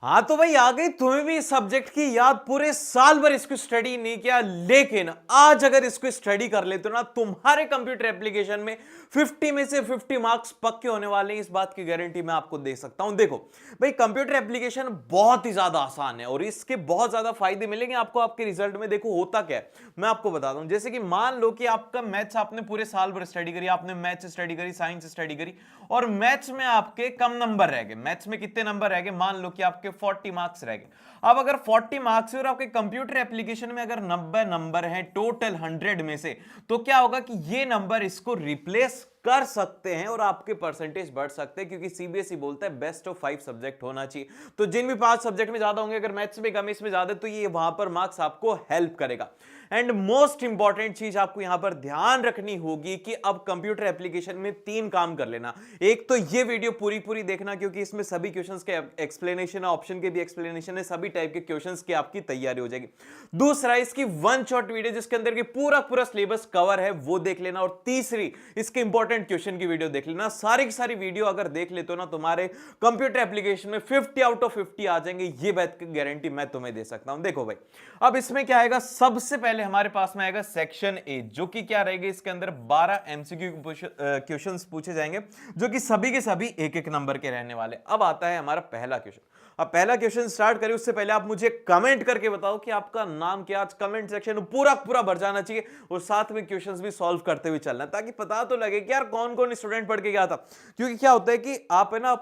हाँ तो भाई आ गई तुम्हें भी इस सब्जेक्ट की याद। पूरे साल भर इसको स्टडी नहीं किया, लेकिन आज अगर इसको स्टडी कर लेते हो ना, तुम्हारे कंप्यूटर एप्लीकेशन में 50 में से 50 मार्क्स पक्के होने वाले हैं। इस बात की गारंटी मैं आपको दे सकता हूं। देखो भाई, कंप्यूटर एप्लीकेशन बहुत ही ज्यादा आसान है और इसके बहुत ज्यादा फायदे मिलेंगे आपको आपके रिजल्ट में। देखो होता क्या है, मैं आपको बताता हूं। जैसे कि मान लो कि आपका मैथ्स आपने पूरे साल भर स्टडी करी, आपने मैथ्स स्टडी करी, साइंस स्टडी करी, और मैथ्स में आपके कम नंबर रह गए। मैथ्स में कितने नंबर रह गए? मान लो कि आपके 40 मार्क्स रह गए। अब अगर 40 मार्क्स है और आपके कंप्यूटर एप्लीकेशन में अगर 90 नंबर है टोटल 100 में से, तो क्या होगा कि ये नंबर इसको रिप्लेस कर सकते हैं और आपके परसेंटेज बढ़ सकते हैं, क्योंकि सीबीएसई बोलता है बेस्ट ऑफ 5 सब्जेक्ट होना चाहिए। तो जिन भी 5 सब्जेक्ट में ज्यादा होंगे, अगर मैथ्स में कम इसमें ज्यादा, तो ये वहां पर मार्क्स आपको हेल्प करेगा। एंड मोस्ट इंपॉर्टेंट चीज आपको यहां पर ध्यान रखनी होगी कि अब कंप्यूटर एप्लीकेशन में 3 काम कर लेना। एक तो ये वीडियो पूरी पूरी देखना, क्योंकि इसमें सभी क्वेश्चंस के एक्सप्लेनेशन है, ऑप्शन के भी एक्सप्लेनेशन है, सभी टाइप के क्वेश्चंस की आपकी तैयारी हो जाएगी। दूसरा, इसकी वन शॉट वीडियो जिसके अंदर की पूरा पूरा सिलेबस कवर है, वो देख लेना। और तीसरी, इसके इंपॉर्टेंट क्वेश्चन की वीडियो देख लेना। सारी की सारी वीडियो अगर देख लेते हो ना, तुम्हारे कंप्यूटर एप्लीकेशन में 50 आउट ऑफ 50 आ जाएंगे। ये बात की गारंटी मैं तुम्हें दे सकता हूं। देखो भाई, अब इसमें क्या आएगा? सबसे पहले हमारे पास में आएगा सेक्शन ए, जो कि क्या रहेगा, इसके अंदर 12 एमसीक्यू क्वेश्चंस पूछे जाएंगे, जो कि सभी के सभी एक एक नंबर के रहने वाले। अब आता है हमारा पहला क्वेश्चन। अब पहला क्वेश्चन स्टार्ट करें उससे पहले आप मुझे कमेंट करके बताओ कि आपका नाम क्या। आज कमेंट सेक्शन पूरा पूरा भर जाना चाहिए और साथ में क्वेश्चंस भी सॉल्व करते हुए चलना, ताकि पता तो लगे कि यार कौन कौन स्टूडेंट पढ़ के गया था। क्योंकि क्या होता है कि आप है ना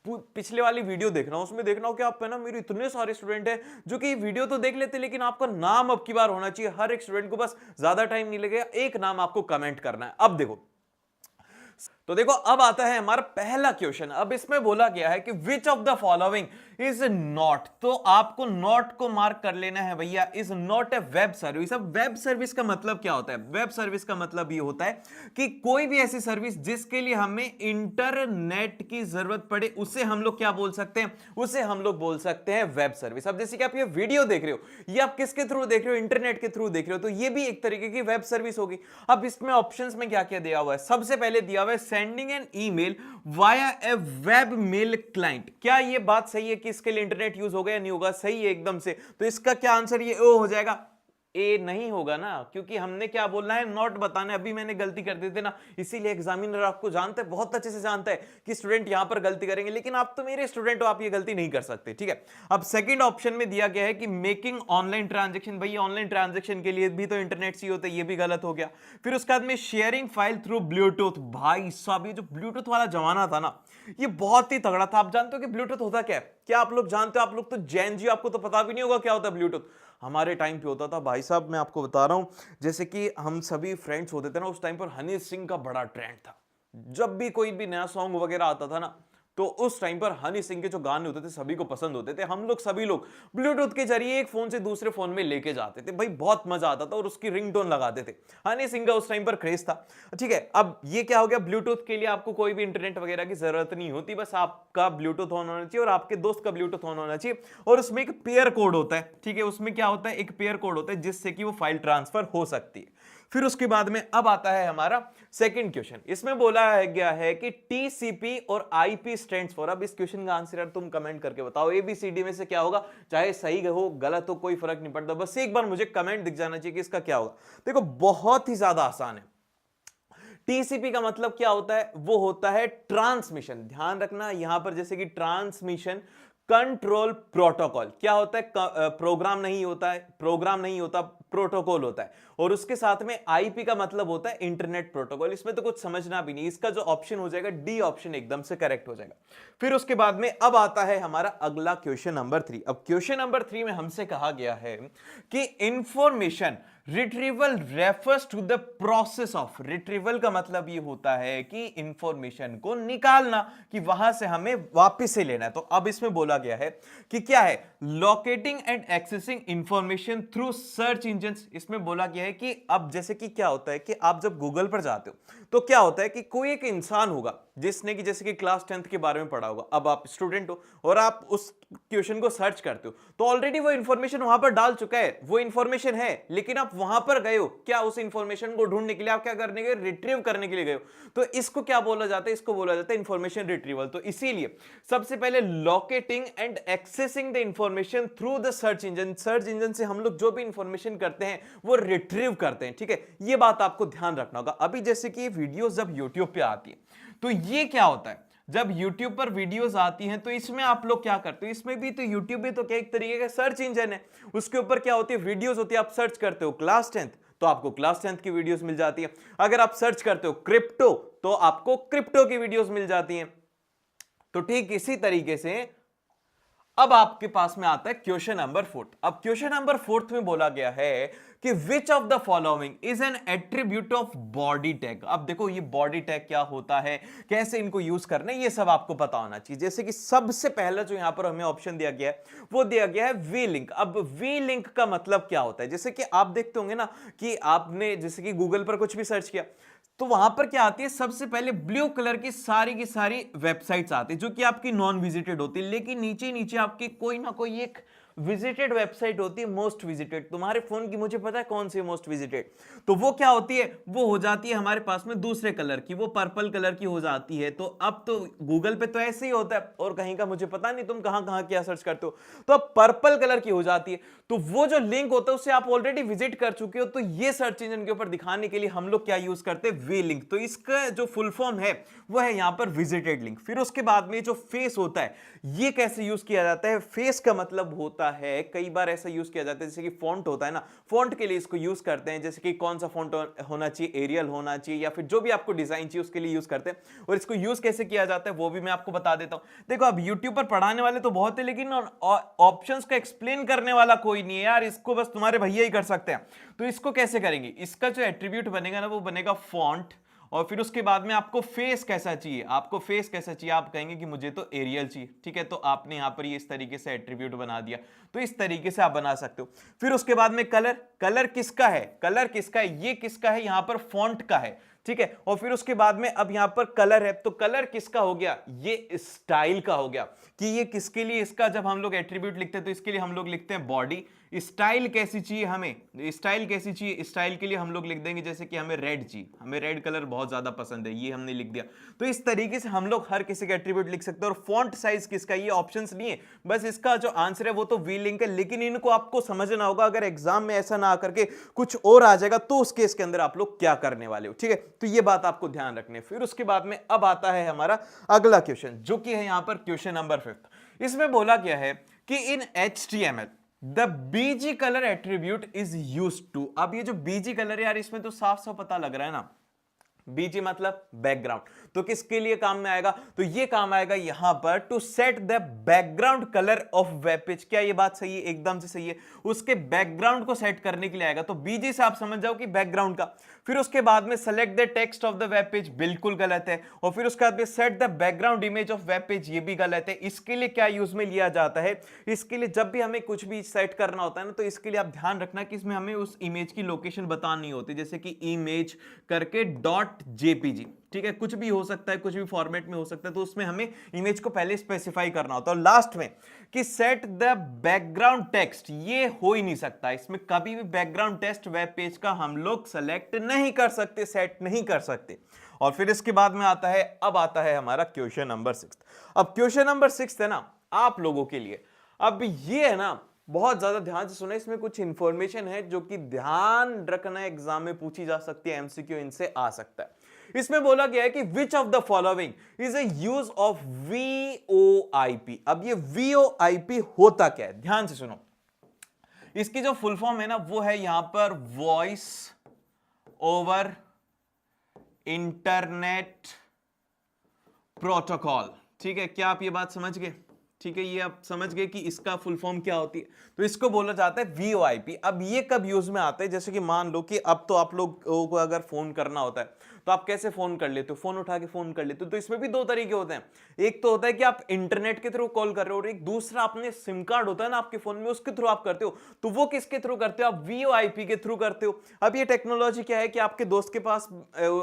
पिछले वाली वीडियो देखना, उसमें देखना हो कि आप है ना, मेरे इतने सारे स्टूडेंट हैं जो कि वीडियो तो देख लेते, लेकिन आपका नाम अब की बार होना चाहिए। हर एक स्टूडेंट को बस ज्यादा टाइम नहीं लगेगा, एक नाम आपको कमेंट करना है। अब देखो, तो देखो अब आता है हमारा पहला क्वेश्चन। अब इसमें बोला गया है कि which of the following is not, तो आपको नॉट को मार्क कर लेना है भैया। Is not a web service. अब वेब सर्विस का मतलब क्या होता है? वेब सर्विस का मतलब ये होता है कि कोई भी ऐसी सर्विस जिसके लिए हमें इंटरनेट की जरूरत पड़े, उसे हम लोग क्या बोल सकते हैं? उसे हम लोग बोल सकते हैं वेब सर्विस। अब जैसे कि आप ये वीडियो देख रहे हो, ये आप किसके थ्रू देख रहे हो? इंटरनेट के थ्रू देख रहे हो, तो ये भी एक तरीके की वेब सर्विस होगी। अब इसमें ऑप्शंस में क्या क्या दिया हुआ है? सबसे पहले दिया हुआ है sending an email via a web mail client. क्या ये बात सही है कि इसके लिए इंटरनेट यूज होगा या नहीं होगा? सही है एकदम से। तो इसका क्या आंसर ये ओ हो जाएगा? ए नहीं होगा ना, क्योंकि हमने क्या बोलना है? नॉट बताना है। अभी मैंने गलती कर दी थी ना, इसीलिए एग्जामिनर आपको जानता है, बहुत अच्छे से जानता है कि स्टूडेंट यहां पर गलती करेंगे, लेकिन आप तो मेरे स्टूडेंट हो, आप ये गलती नहीं कर सकते। ठीक है, अब सेकंड ऑप्शन में दिया गया है कि मेकिंग ऑनलाइन ट्रांजेक्शन। भाई ऑनलाइन ट्रांजेक्शन के लिए भी तो इंटरनेट चाहिए होता है, ये भी गलत हो गया। फिर उसके बाद में शेयरिंग फाइल थ्रू ब्लूटूथ। भाई साहब, ये जो ब्लूटूथ वाला जमाना था ना, ये बहुत ही तगड़ा था। आप जानते हो कि ब्लूटूथ होता क्या है? क्या आप लोग जानते हो? आप लोग तो जैन जी, आपको तो पता भी नहीं होगा क्या होता है ब्लूटूथ। हमारे टाइम पे होता था भाई साहब, मैं आपको बता रहा हूं। जैसे कि हम सभी फ्रेंड्स होते थे ना, उस टाइम पर हनी सिंह का बड़ा ट्रेंड था। जब भी कोई भी नया सॉन्ग वगैरह आता था ना, तो उस टाइम पर हनी सिंह के जो गाने होते थे सभी को पसंद होते थे। हम लोग सभी लोग ब्लूटूथ के जरिए एक फोन से दूसरे फोन में लेके जाते थे। भाई बहुत मजा आता था और उसकी रिंगटोन लगाते थे। हनी सिंह का उस टाइम पर क्रेज था। ठीक है, अब ये क्या हो गया? ब्लूटूथ के लिए आपको कोई भी इंटरनेट वगैरह की जरूरत नहीं होती, बस आपका ब्लूटूथ ऑन होना चाहिए और आपके दोस्त का ब्लूटूथ ऑन होना चाहिए, और उसमें एक पेयर कोड होता है। ठीक है, उसमें क्या होता है? एक पेयर कोड होता है जिससे कि वो फाइल ट्रांसफर हो सकती है। फिर उसके बाद में अब आता है हमारा सेकंड क्वेश्चन। इसमें बोला गया है कि टीसीपी और आईपी स्टैंड्स फॉर। अब इस क्वेश्चन का आंसर यार तुम कमेंट करके बताओ, एबीसीडी में से क्या होगा? चाहे सही हो गलत हो कोई फर्क नहीं पड़ता, बस एक बार मुझे कमेंट दिख जाना चाहिए कि इसका क्या होगा। देखो बहुत ही ज्यादा आसान है। टीसीपी का मतलब क्या होता है? वो होता है ट्रांसमिशन। ध्यान रखना यहां पर, जैसे कि ट्रांसमिशन कंट्रोल प्रोटोकॉल। क्या होता है? प्रोग्राम नहीं होता है, प्रोग्राम नहीं होता, प्रोटोकॉल होता है। और उसके साथ में आईपी का मतलब होता है इंटरनेट प्रोटोकॉल। इसमें तो कुछ समझना भी नहीं, इसका जो ऑप्शन हो जाएगा डी ऑप्शन एकदम से करेक्ट हो जाएगा। फिर उसके बाद में अब आता है हमारा अगला क्वेश्चन नंबर 3। अब क्वेश्चन नंबर 3 में हमसे कहा गया है कि information retrieval refers to the process of. Retrieval का मतलब ये होता है कि इंफॉर्मेशन को निकालना, कि वहां से हमें वापस से लेना है। तो अब इसमें बोला गया है कि क्या है? Locating and accessing information through search engine. इसमें बोला गया है कि अब जैसे कि क्या होता है कि आप जब गूगल पर जाते हो, तो क्या होता है कि कोई एक इंसान होगा, जिसने कि जैसे कि क्लास 10th के बारे में पढ़ा होगा, अब आप स्टूडेंट हो और आप उस क्वेश्चन को सर्च करते हो तो ऑलरेडी वो इंफॉर्मेशन वहां पर डाल चुका है, वो इंफॉर्मेशन है, लेकिन आप वहां पर गए हो क्या, उस इंफॉर्मेशन को ढूंढने के लिए, आप क्या करने गए, रिट्रीव करने के लिए गए हो। तो इसको क्या बोला जाता है, इसको बोला जाता है इंफॉर्मेशन रिट्रीवल। तो इसीलिए सबसे पहले locating and accessing the information through the search engine, search engine से हम लोग जो भी इंफॉर्मेशन करते हैं वो रिट्रीव करते हैं, ठीक है, ये बात आपको ध्यान रखना होगा। अभी जैसे कि वीडियोस जब यूट्यूब पे आती है तो ये क्या होता है, जब YouTube पर वीडियोस आती हैं तो इसमें आप लोग क्या करते हो, इसमें भी तो YouTube भी तो क्या एक तरीके का सर्च इंजन है, उसके ऊपर क्या होती है, वीडियोस होती है, आप सर्च करते हो क्लास 10th तो आपको क्लास 10th की वीडियोस मिल जाती है, अगर आप सर्च करते हो क्रिप्टो तो आपको क्रिप्टो की वीडियोस मिल जाती हैं। तो ठीक इसी तरीके से अब आपके पास में आता है क्वेश्चन नंबर 4। अब क्वेश्चन नंबर 4 में बोला गया है कि which of the following is an attribute of body tag. अब देखो ये बॉडी टैग क्या होता है, कैसे इनको यूज करना है, ये सब आपको पता होना चाहिए। जैसे कि सबसे पहला जो यहां पर हमें ऑप्शन दिया गया है वो दिया गया है वी लिंक। अब वी लिंक का मतलब क्या होता है, जैसे कि आप देखते होंगे ना कि आपने जैसे कि गूगल पर कुछ भी सर्च किया तो वहां पर क्या आती है, सबसे पहले ब्लू कलर की सारी वेबसाइट्स आती है जो कि आपकी नॉन विजिटेड होती है, लेकिन नीचे नीचे आपकी कोई ना कोई एक विजिटेड वेबसाइट होती है, मोस्ट विजिटेड। तुम्हारे फोन की मुझे पता है कौन सी है मोस्ट विजिटेड, तो वो क्या होती है, वो हो जाती है हमारे पास में दूसरे कलर की, वो पर्पल कलर की हो जाती है। तो अब तो गूगल पे तो ऐसे ही होता है और कहीं का मुझे पता नहीं तुम कहां कहां क्या सर्च करते हो, तो अब पर्पल कलर की हो जाती है। तो वो जो लिंक होता है उससे आप ऑलरेडी विजिट कर चुके हो, तो ये सर्च इंजन के ऊपर दिखाने के लिए हम लोग क्या यूज करते हैं, वी लिंक। तो इसका जो फुल फॉर्म है वो है यहां पर विजिटेड लिंक। फिर उसके बाद में जो फेस होता है ये कैसे यूज किया जाता है, फेस का मतलब होता है, कई बार ऐसा यूज किया जाता है जैसे कि फॉन्ट होता है ना, फॉन्ट के लिए इसको यूज करते हैं, जैसे कि कौन सा फॉन्ट होना चाहिए, एरियल होना चाहिए या फिर जो भी आपको डिजाइन चाहिए उसके लिए यूज करते हैं। और इसको यूज कैसे किया जाता है वो भी मैं आपको बता देता हूं। देखो अब यूट्यूब पर पढ़ाने वाले तो बहुत है, लेकिन ऑप्शंस को एक्सप्लेन करने वाला कोई नहीं है यार, इसको बस तुम्हारे भैया ही कर सकते हैं। तो इसको कैसे करेंगे, इसका जो एट्रीब्यूट बनेगा ना वो बनेगा फॉन्ट, और फिर उसके बाद में आपको फेस कैसा चाहिए, आपको फेस कैसा चाहिए, आप कहेंगे कि मुझे तो एरियल चाहिए, ठीक है, तो आपने यहां पर ये इस तरीके से एट्रीब्यूट बना दिया। तो इस तरीके से आप बना सकते हो। फिर उसके बाद में कलर, कलर किसका है, कलर किसका है, ये किसका है, यहां पर फॉन्ट का है, ठीक है। और फिर उसके बाद में अब यहां पर कलर है, तो कलर किसका हो गया, ये स्टाइल का हो गया, कि ये किसके लिए, इसका जब हम लोग एट्रीब्यूट लिखते हैं तो इसके लिए हम लोग लिखते हैं बॉडी। स्टाइल कैसी चाहिए हमें, स्टाइल कैसी चाहिए, स्टाइल के लिए हम लोग लिख देंगे जैसे कि हमें रेड चाहिए, हमें रेड कलर बहुत ज्यादा पसंद है, ये हमने लिख दिया। तो इस तरीके से हम लोग हर किसी का एट्रीब्यूट लिख सकते हैं। और फॉन्ट साइज किसका, ये ऑप्शंस नहीं है, बस इसका जो आंसर है वो तो वी लिंक है, लेकिन इनको आपको समझना होगा, अगर एग्जाम में ऐसा ना आकर के कुछ और आ जाएगा तो उस केस के अंदर आप लोग क्या करने वाले हो, ठीक है। तो ये बात आपको ध्यान रखनी है। फिर उसके बाद में अब आता है हमारा अगला क्वेश्चन जो कि है यहां पर क्वेश्चन नंबर 5। इसमें बोला गया है कि in HTML the BG colour attribute is used to. अब ये जो बीजी कलर यार इसमें तो साफ साफ पता लग रहा है ना, बीजी मतलब बैकग्राउंड, तो किसके लिए काम में आएगा, तो ये काम आएगा यहां पर to set the background colour of web page. क्या ये बात सही है, एकदम से सही है, उसके बैकग्राउंड को सेट करने के लिए आएगा। तो बीजी से आप समझ जाओ कि बैकग्राउंड का। फिर उसके बाद में select the text of the web page, बिल्कुल गलत है। और फिर उसके बाद में set the background image of web page, ये भी गलत है। इसके लिए क्या यूज में लिया जाता है, इसके लिए जब भी हमें कुछ भी सेट करना होता है ना, तो इसके लिए आप ध्यान रखना कि इसमें हमें उस इमेज की लोकेशन बतानी होती है, जैसे कि इमेज करके .jpg, ठीक है, कुछ भी हो सकता है, कुछ भी फॉर्मेट में हो सकता है, तो उसमें हमें इमेज को पहले स्पेसिफाई करना होता है। और लास्ट में कि सेट द बैकग्राउंड टेक्स्ट, ये हो ही नहीं सकता, इसमें कभी भी बैकग्राउंड टेक्स्ट वेब पेज का हम लोग सेलेक्ट नहीं कर सकते, सेट नहीं कर सकते। और फिर इसके बाद में आता है, अब आता है हमारा क्वेश्चन नंबर 6। अब क्वेश्चन नंबर 6 है ना आप लोगों के लिए, अब ये है ना बहुत ज्यादा ध्यान से सुना, इसमें कुछ इंफॉर्मेशन है जो कि ध्यान रखना, एग्जाम में पूछी जा सकती है, एमसीक्यू इनसे आ सकता है। इसमें बोला गया है कि which of the following is a use of VoIP। अब ये VoIP होता क्या है, ध्यान से सुनो। इसकी जो फुल फॉर्म है ना वो है यहां पर वॉइस ओवर इंटरनेट प्रोटोकॉल, ठीक है। क्या आप ये बात समझ गए, ठीक है, ये आप समझ गए कि इसका फुल फॉर्म क्या होती है। तो इसको बोला जाता है VoIP। अब ये कब यूज में आता है, जैसे कि मान लो कि अब तो आप लोगों को अगर फोन करना होता है तो आप कैसे फोन कर लेते हो, फोन उठा के फोन कर लेते हो। तो इसमें भी दो तरीके होते हैं, एक तो होता है कि आप इंटरनेट के थ्रू कॉल कर रहे हो, और एक दूसरा अपने सिम कार्ड होता है ना आपके फोन में, उसके थ्रू आप करते हो। तो वो किसके थ्रू करते हो, आप वीओआईपी के थ्रू करते हो। अब ये टेक्नोलॉजी क्या है कि आपके दोस्त के पास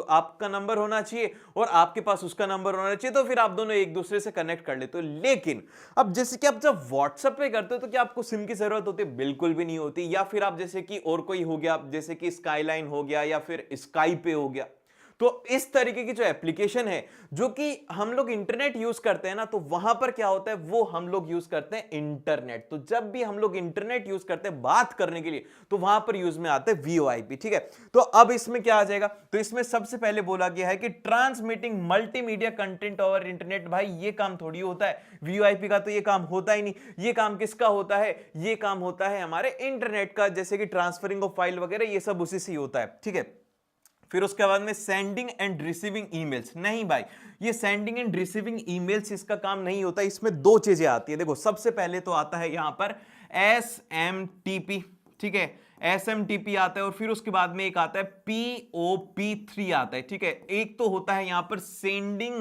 आपका नंबर होना चाहिए और आपके पास उसका नंबर होना चाहिए, तो फिर आप दोनों एक दूसरे से कनेक्ट कर लेते हो। लेकिन अब जैसे कि आप जब व्हाट्सएप पे करते हो तो क्या आपको सिम की जरूरत होती है? बिल्कुल भी नहीं होती। या फिर आप जैसे कि और कोई हो गया, जैसे कि स्काईलाइन हो गया या फिर स्काई पे हो गया, तो इस तरीके की जो एप्लीकेशन है जो कि हम लोग इंटरनेट यूज करते हैं ना, तो वहां पर क्या होता है, वो हम लोग यूज करते हैं इंटरनेट। तो जब भी हम लोग इंटरनेट यूज करते हैं बात करने के लिए, तो वहां पर यूज में आता है वीओआईपी। ठीक है, तो अब इसमें क्या आ जाएगा, तो इसमें सबसे पहले बोला गया है कि transmitting multimedia content over internet. भाई ये काम थोड़ी होता है, वीओआईपी का तो ये काम होता ही नहीं। ये काम किसका होता है, ये काम होता है हमारे इंटरनेट का, जैसे कि ट्रांसफरिंग ऑफ फाइल वगैरह, ये सब उसी से ही होता है। ठीक है, फिर उसके बाद में सेंडिंग एंड रिसीविंग ईमेल्स। नहीं भाई, ये सेंडिंग एंड रिसीविंग ईमेल्स इसका काम नहीं होता। इसमें दो चीजें आती है। देखो, सबसे पहले तो आता है यहां पर SMTP। ठीक है, SMTP आता है, और फिर उसके बाद में एक आता है POP3 आता है। ठीक है, एक तो होता है यहां पर सेंडिंग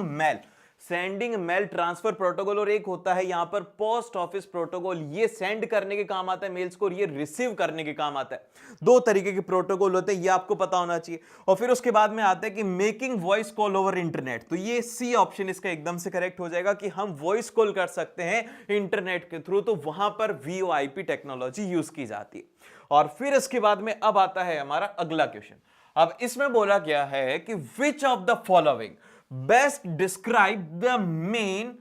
मेल ट्रांसफर प्रोटोकॉल, और एक होता है यहां पर पोस्ट ऑफिस प्रोटोकॉल। ये सेंड करने के काम आता है मेल्स को, और ये रिसीव करने के काम आता है। दो तरीके के प्रोटोकॉल होते हैं, ये आपको पता होना चाहिए। और फिर उसके बाद में आता है कि making voice call over internet. तो ये सी ऑप्शन इसका एकदम से करेक्ट हो जाएगा कि हम वॉइस कॉल कर सकते हैं इंटरनेट के थ्रू, तो वहां पर वीओआईपी टेक्नोलॉजी यूज की जाती है। और फिर इसके बाद में अब आता है हमारा अगला क्वेश्चन। अब इसमें बोला गया है कि which of the following best describe the main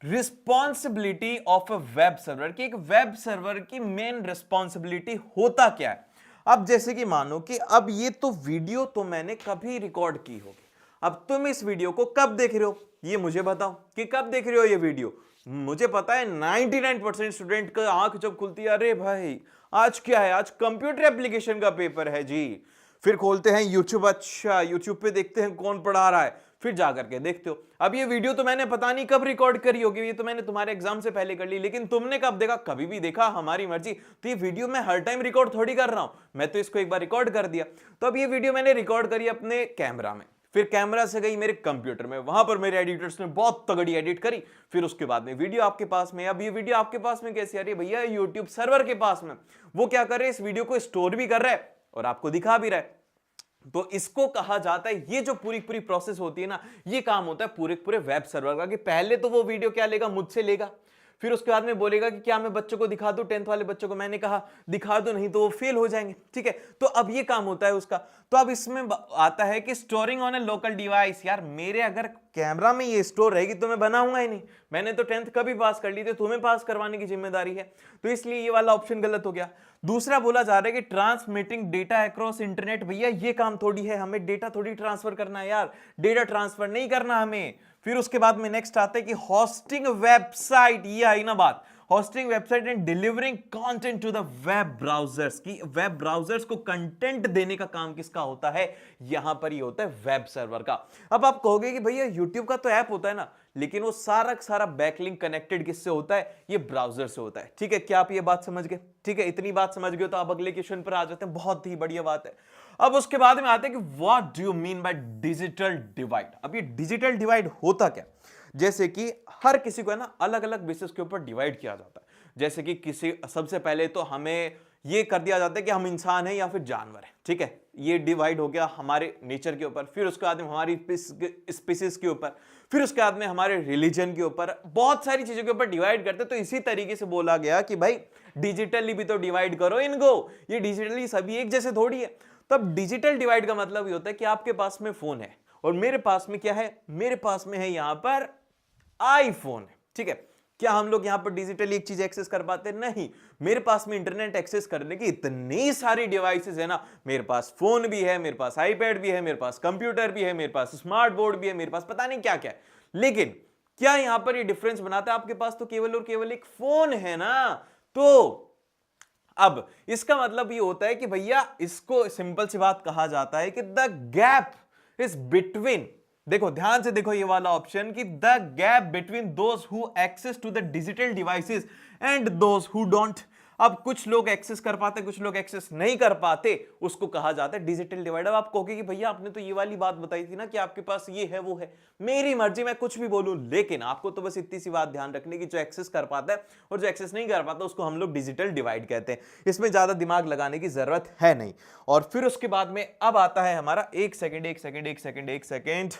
responsibility of a web server, कि एक वेब सर्वर की मेन रिस्पॉन्सिबिलिटी होता क्या है। अब जैसे कि मानो कि अब ये तो वीडियो तो मैंने कभी रिकॉर्ड की होगी, अब तुम इस वीडियो को कब देख रहे हो ये मुझे बताओ, कि कब देख रहे हो ये वीडियो। मुझे पता है 99% स्टूडेंट का आंख जब खुलती है, अरे भाई आज क्या है, आज कंप्यूटर एप्लीकेशन का पेपर है जी। फिर खोलते हैं यूट्यूब, अच्छा यूट्यूब पे देखते हैं कौन पढ़ा रहा है, फिर जाकर के देखते हो। अब ये वीडियो तो मैंने पता नहीं कब रिकॉर्ड करी होगी, ये तो मैंने तुम्हारे एग्जाम से पहले कर ली, लेकिन तुमने कब देखा, कभी भी देखा, हमारी मर्जी। तो ये वीडियो मैं हर टाइम रिकॉर्ड थोड़ी कर रहा हूं, मैं तो इसको एक बार रिकॉर्ड कर दिया। तो अब ये वीडियो मैंने रिकॉर्ड करी अपने कैमरा में, फिर कैमरा से गई मेरे कंप्यूटर में, वहां पर मेरे एडिटर्स ने बहुत तगड़ी एडिट करी, फिर उसके बाद में वीडियो आपके पास में। अब ये वीडियो आपके पास में कैसे आ रही है भैया, यूट्यूब सर्वर के पास में। वो क्या कर रहे हैं, इस वीडियो को स्टोर भी कर रहा है और आपको दिखा भी रहा है। तो इसको कहा जाता है, ये जो पूरी पूरी प्रोसेस होती है ना, ये काम होता है पूरे पूरे वेब सर्वर का। कि पहले तो वो वीडियो क्या लेगा, मुझसे लेगा, फिर उसके बाद में बोलेगा कि क्या मैं बच्चों को दिखा दूं, 10th वाले बच्चों को। मैंने कहा दिखा दो, नहीं तो वो फेल हो जाएंगे। ठीक है, तो अब ये काम होता है उसका। तो अब इसमें आता है कि storing on A local device. यार मेरे अगर कैमरा में ये स्टोर रहेगी तो मैं बनाऊंगा ही नहीं, मैंने तो 10th कभी पास कर ली थी, तुम्हें पास करवाने की जिम्मेदारी है। तो इसलिए ये वाला ऑप्शन गलत हो गया। दूसरा बोला जा रहा है कि ट्रांसमिटिंग डेटा अक्रॉस इंटरनेट। भैया ये काम थोड़ी है, हमें डेटा थोड़ी ट्रांसफर करना है यार, डेटा ट्रांसफर नहीं करना हमें। फिर उसके बाद में नेक्स्ट आता है कि होस्टिंग वेबसाइट, ये आई ना बात, hosting website and delivering content to the web browsers. की वेब ब्राउजर्स को कंटेंट देने का काम किसका होता है, यहां पर ये होता है वेब सर्वर का। अब आप कहोगे कि भैया यूट्यूब का तो ऐप होता है ना, लेकिन वो सारा बैकलिंक कनेक्टेड किससे होता है, ये ब्राउजर से होता है। ठीक है, क्या आप ये बात समझ गए? ठीक है, इतनी बात समझ गए तो आप अगले क्वेश्चन पर आ जाते हैं, बहुत ही बढ़िया बात है। अब उसके बाद में आते हैं कि what do you mean by digital divide. अब ये डिजिटल डिवाइड होता क्या, जैसे कि हर किसी को है ना अलग अलग बेसिस के ऊपर डिवाइड किया जाता है। जैसे कि किसी, सबसे पहले तो हमें ये कर दिया जाता है कि हम इंसान हैं या फिर जानवर हैं। ठीक है, ये डिवाइड हो गया हमारे नेचर के ऊपर, फिर उसके बाद में हमारी स्पीसीज के ऊपर, फिर उसके बाद में हमारे रिलीजन के ऊपर, बहुत सारी चीजों के ऊपर डिवाइड करते हैं। तो इसी तरीके से बोला गया कि भाई डिजिटली भी तो डिवाइड करो इनको, ये डिजिटली सभी एक जैसे थोड़ी है। तब डिजिटल डिवाइड का मतलब ये होता है कि आपके पास में फोन है और मेरे पास में क्या है, मेरे पास में है यहां पर आईफोन है। ठीक है, क्या हम लोग यहां पर डिजिटली एक चीज एक्सेस कर पाते हैं? नहीं, मेरे पास में इंटरनेट एक्सेस करने की इतनी सारी डिवाइसेस है ना, मेरे पास फोन भी है, मेरे पास आईपैड भी है, मेरे पास कंप्यूटर भी है, मेरे पास स्मार्ट बोर्ड भी है, मेरे पास पता नहीं क्या क्या है। लेकिन क्या यहां पर ये डिफरेंस बनाता है? आपके पास तो केवल और केवल एक फोन है ना। तो अब इसका मतलब ये होता है कि भैया इसको सिंपल सी बात कहा जाता है कि द गैप इज बिटवीन, देखो ध्यान से देखो ये वाला ऑप्शन, कि the gap between those who access to the digital devices and those who don't. अब कुछ लोग एक्सेस कर पाते, कुछ लोग एक्सेस नहीं कर पाते, उसको कहा जाता है डिजिटल डिवाइड। अब आप कहोगे कि भैया आपने तो ये वाली बात बताई थी ना कि आपके पास ये है वो है, मेरी मर्जी, मैं कुछ भी बोलूं, लेकिन आपको तो बस इतनी सी बात ध्यान रखने की, जो एक्सेस कर पाता है और जो एक्सेस नहीं कर पाता उसको हम लोग डिजिटल डिवाइड कहते हैं। इसमें ज्यादा दिमाग लगाने की जरूरत है नहीं। और फिर उसके बाद में अब आता है हमारा, एक सेकेंड,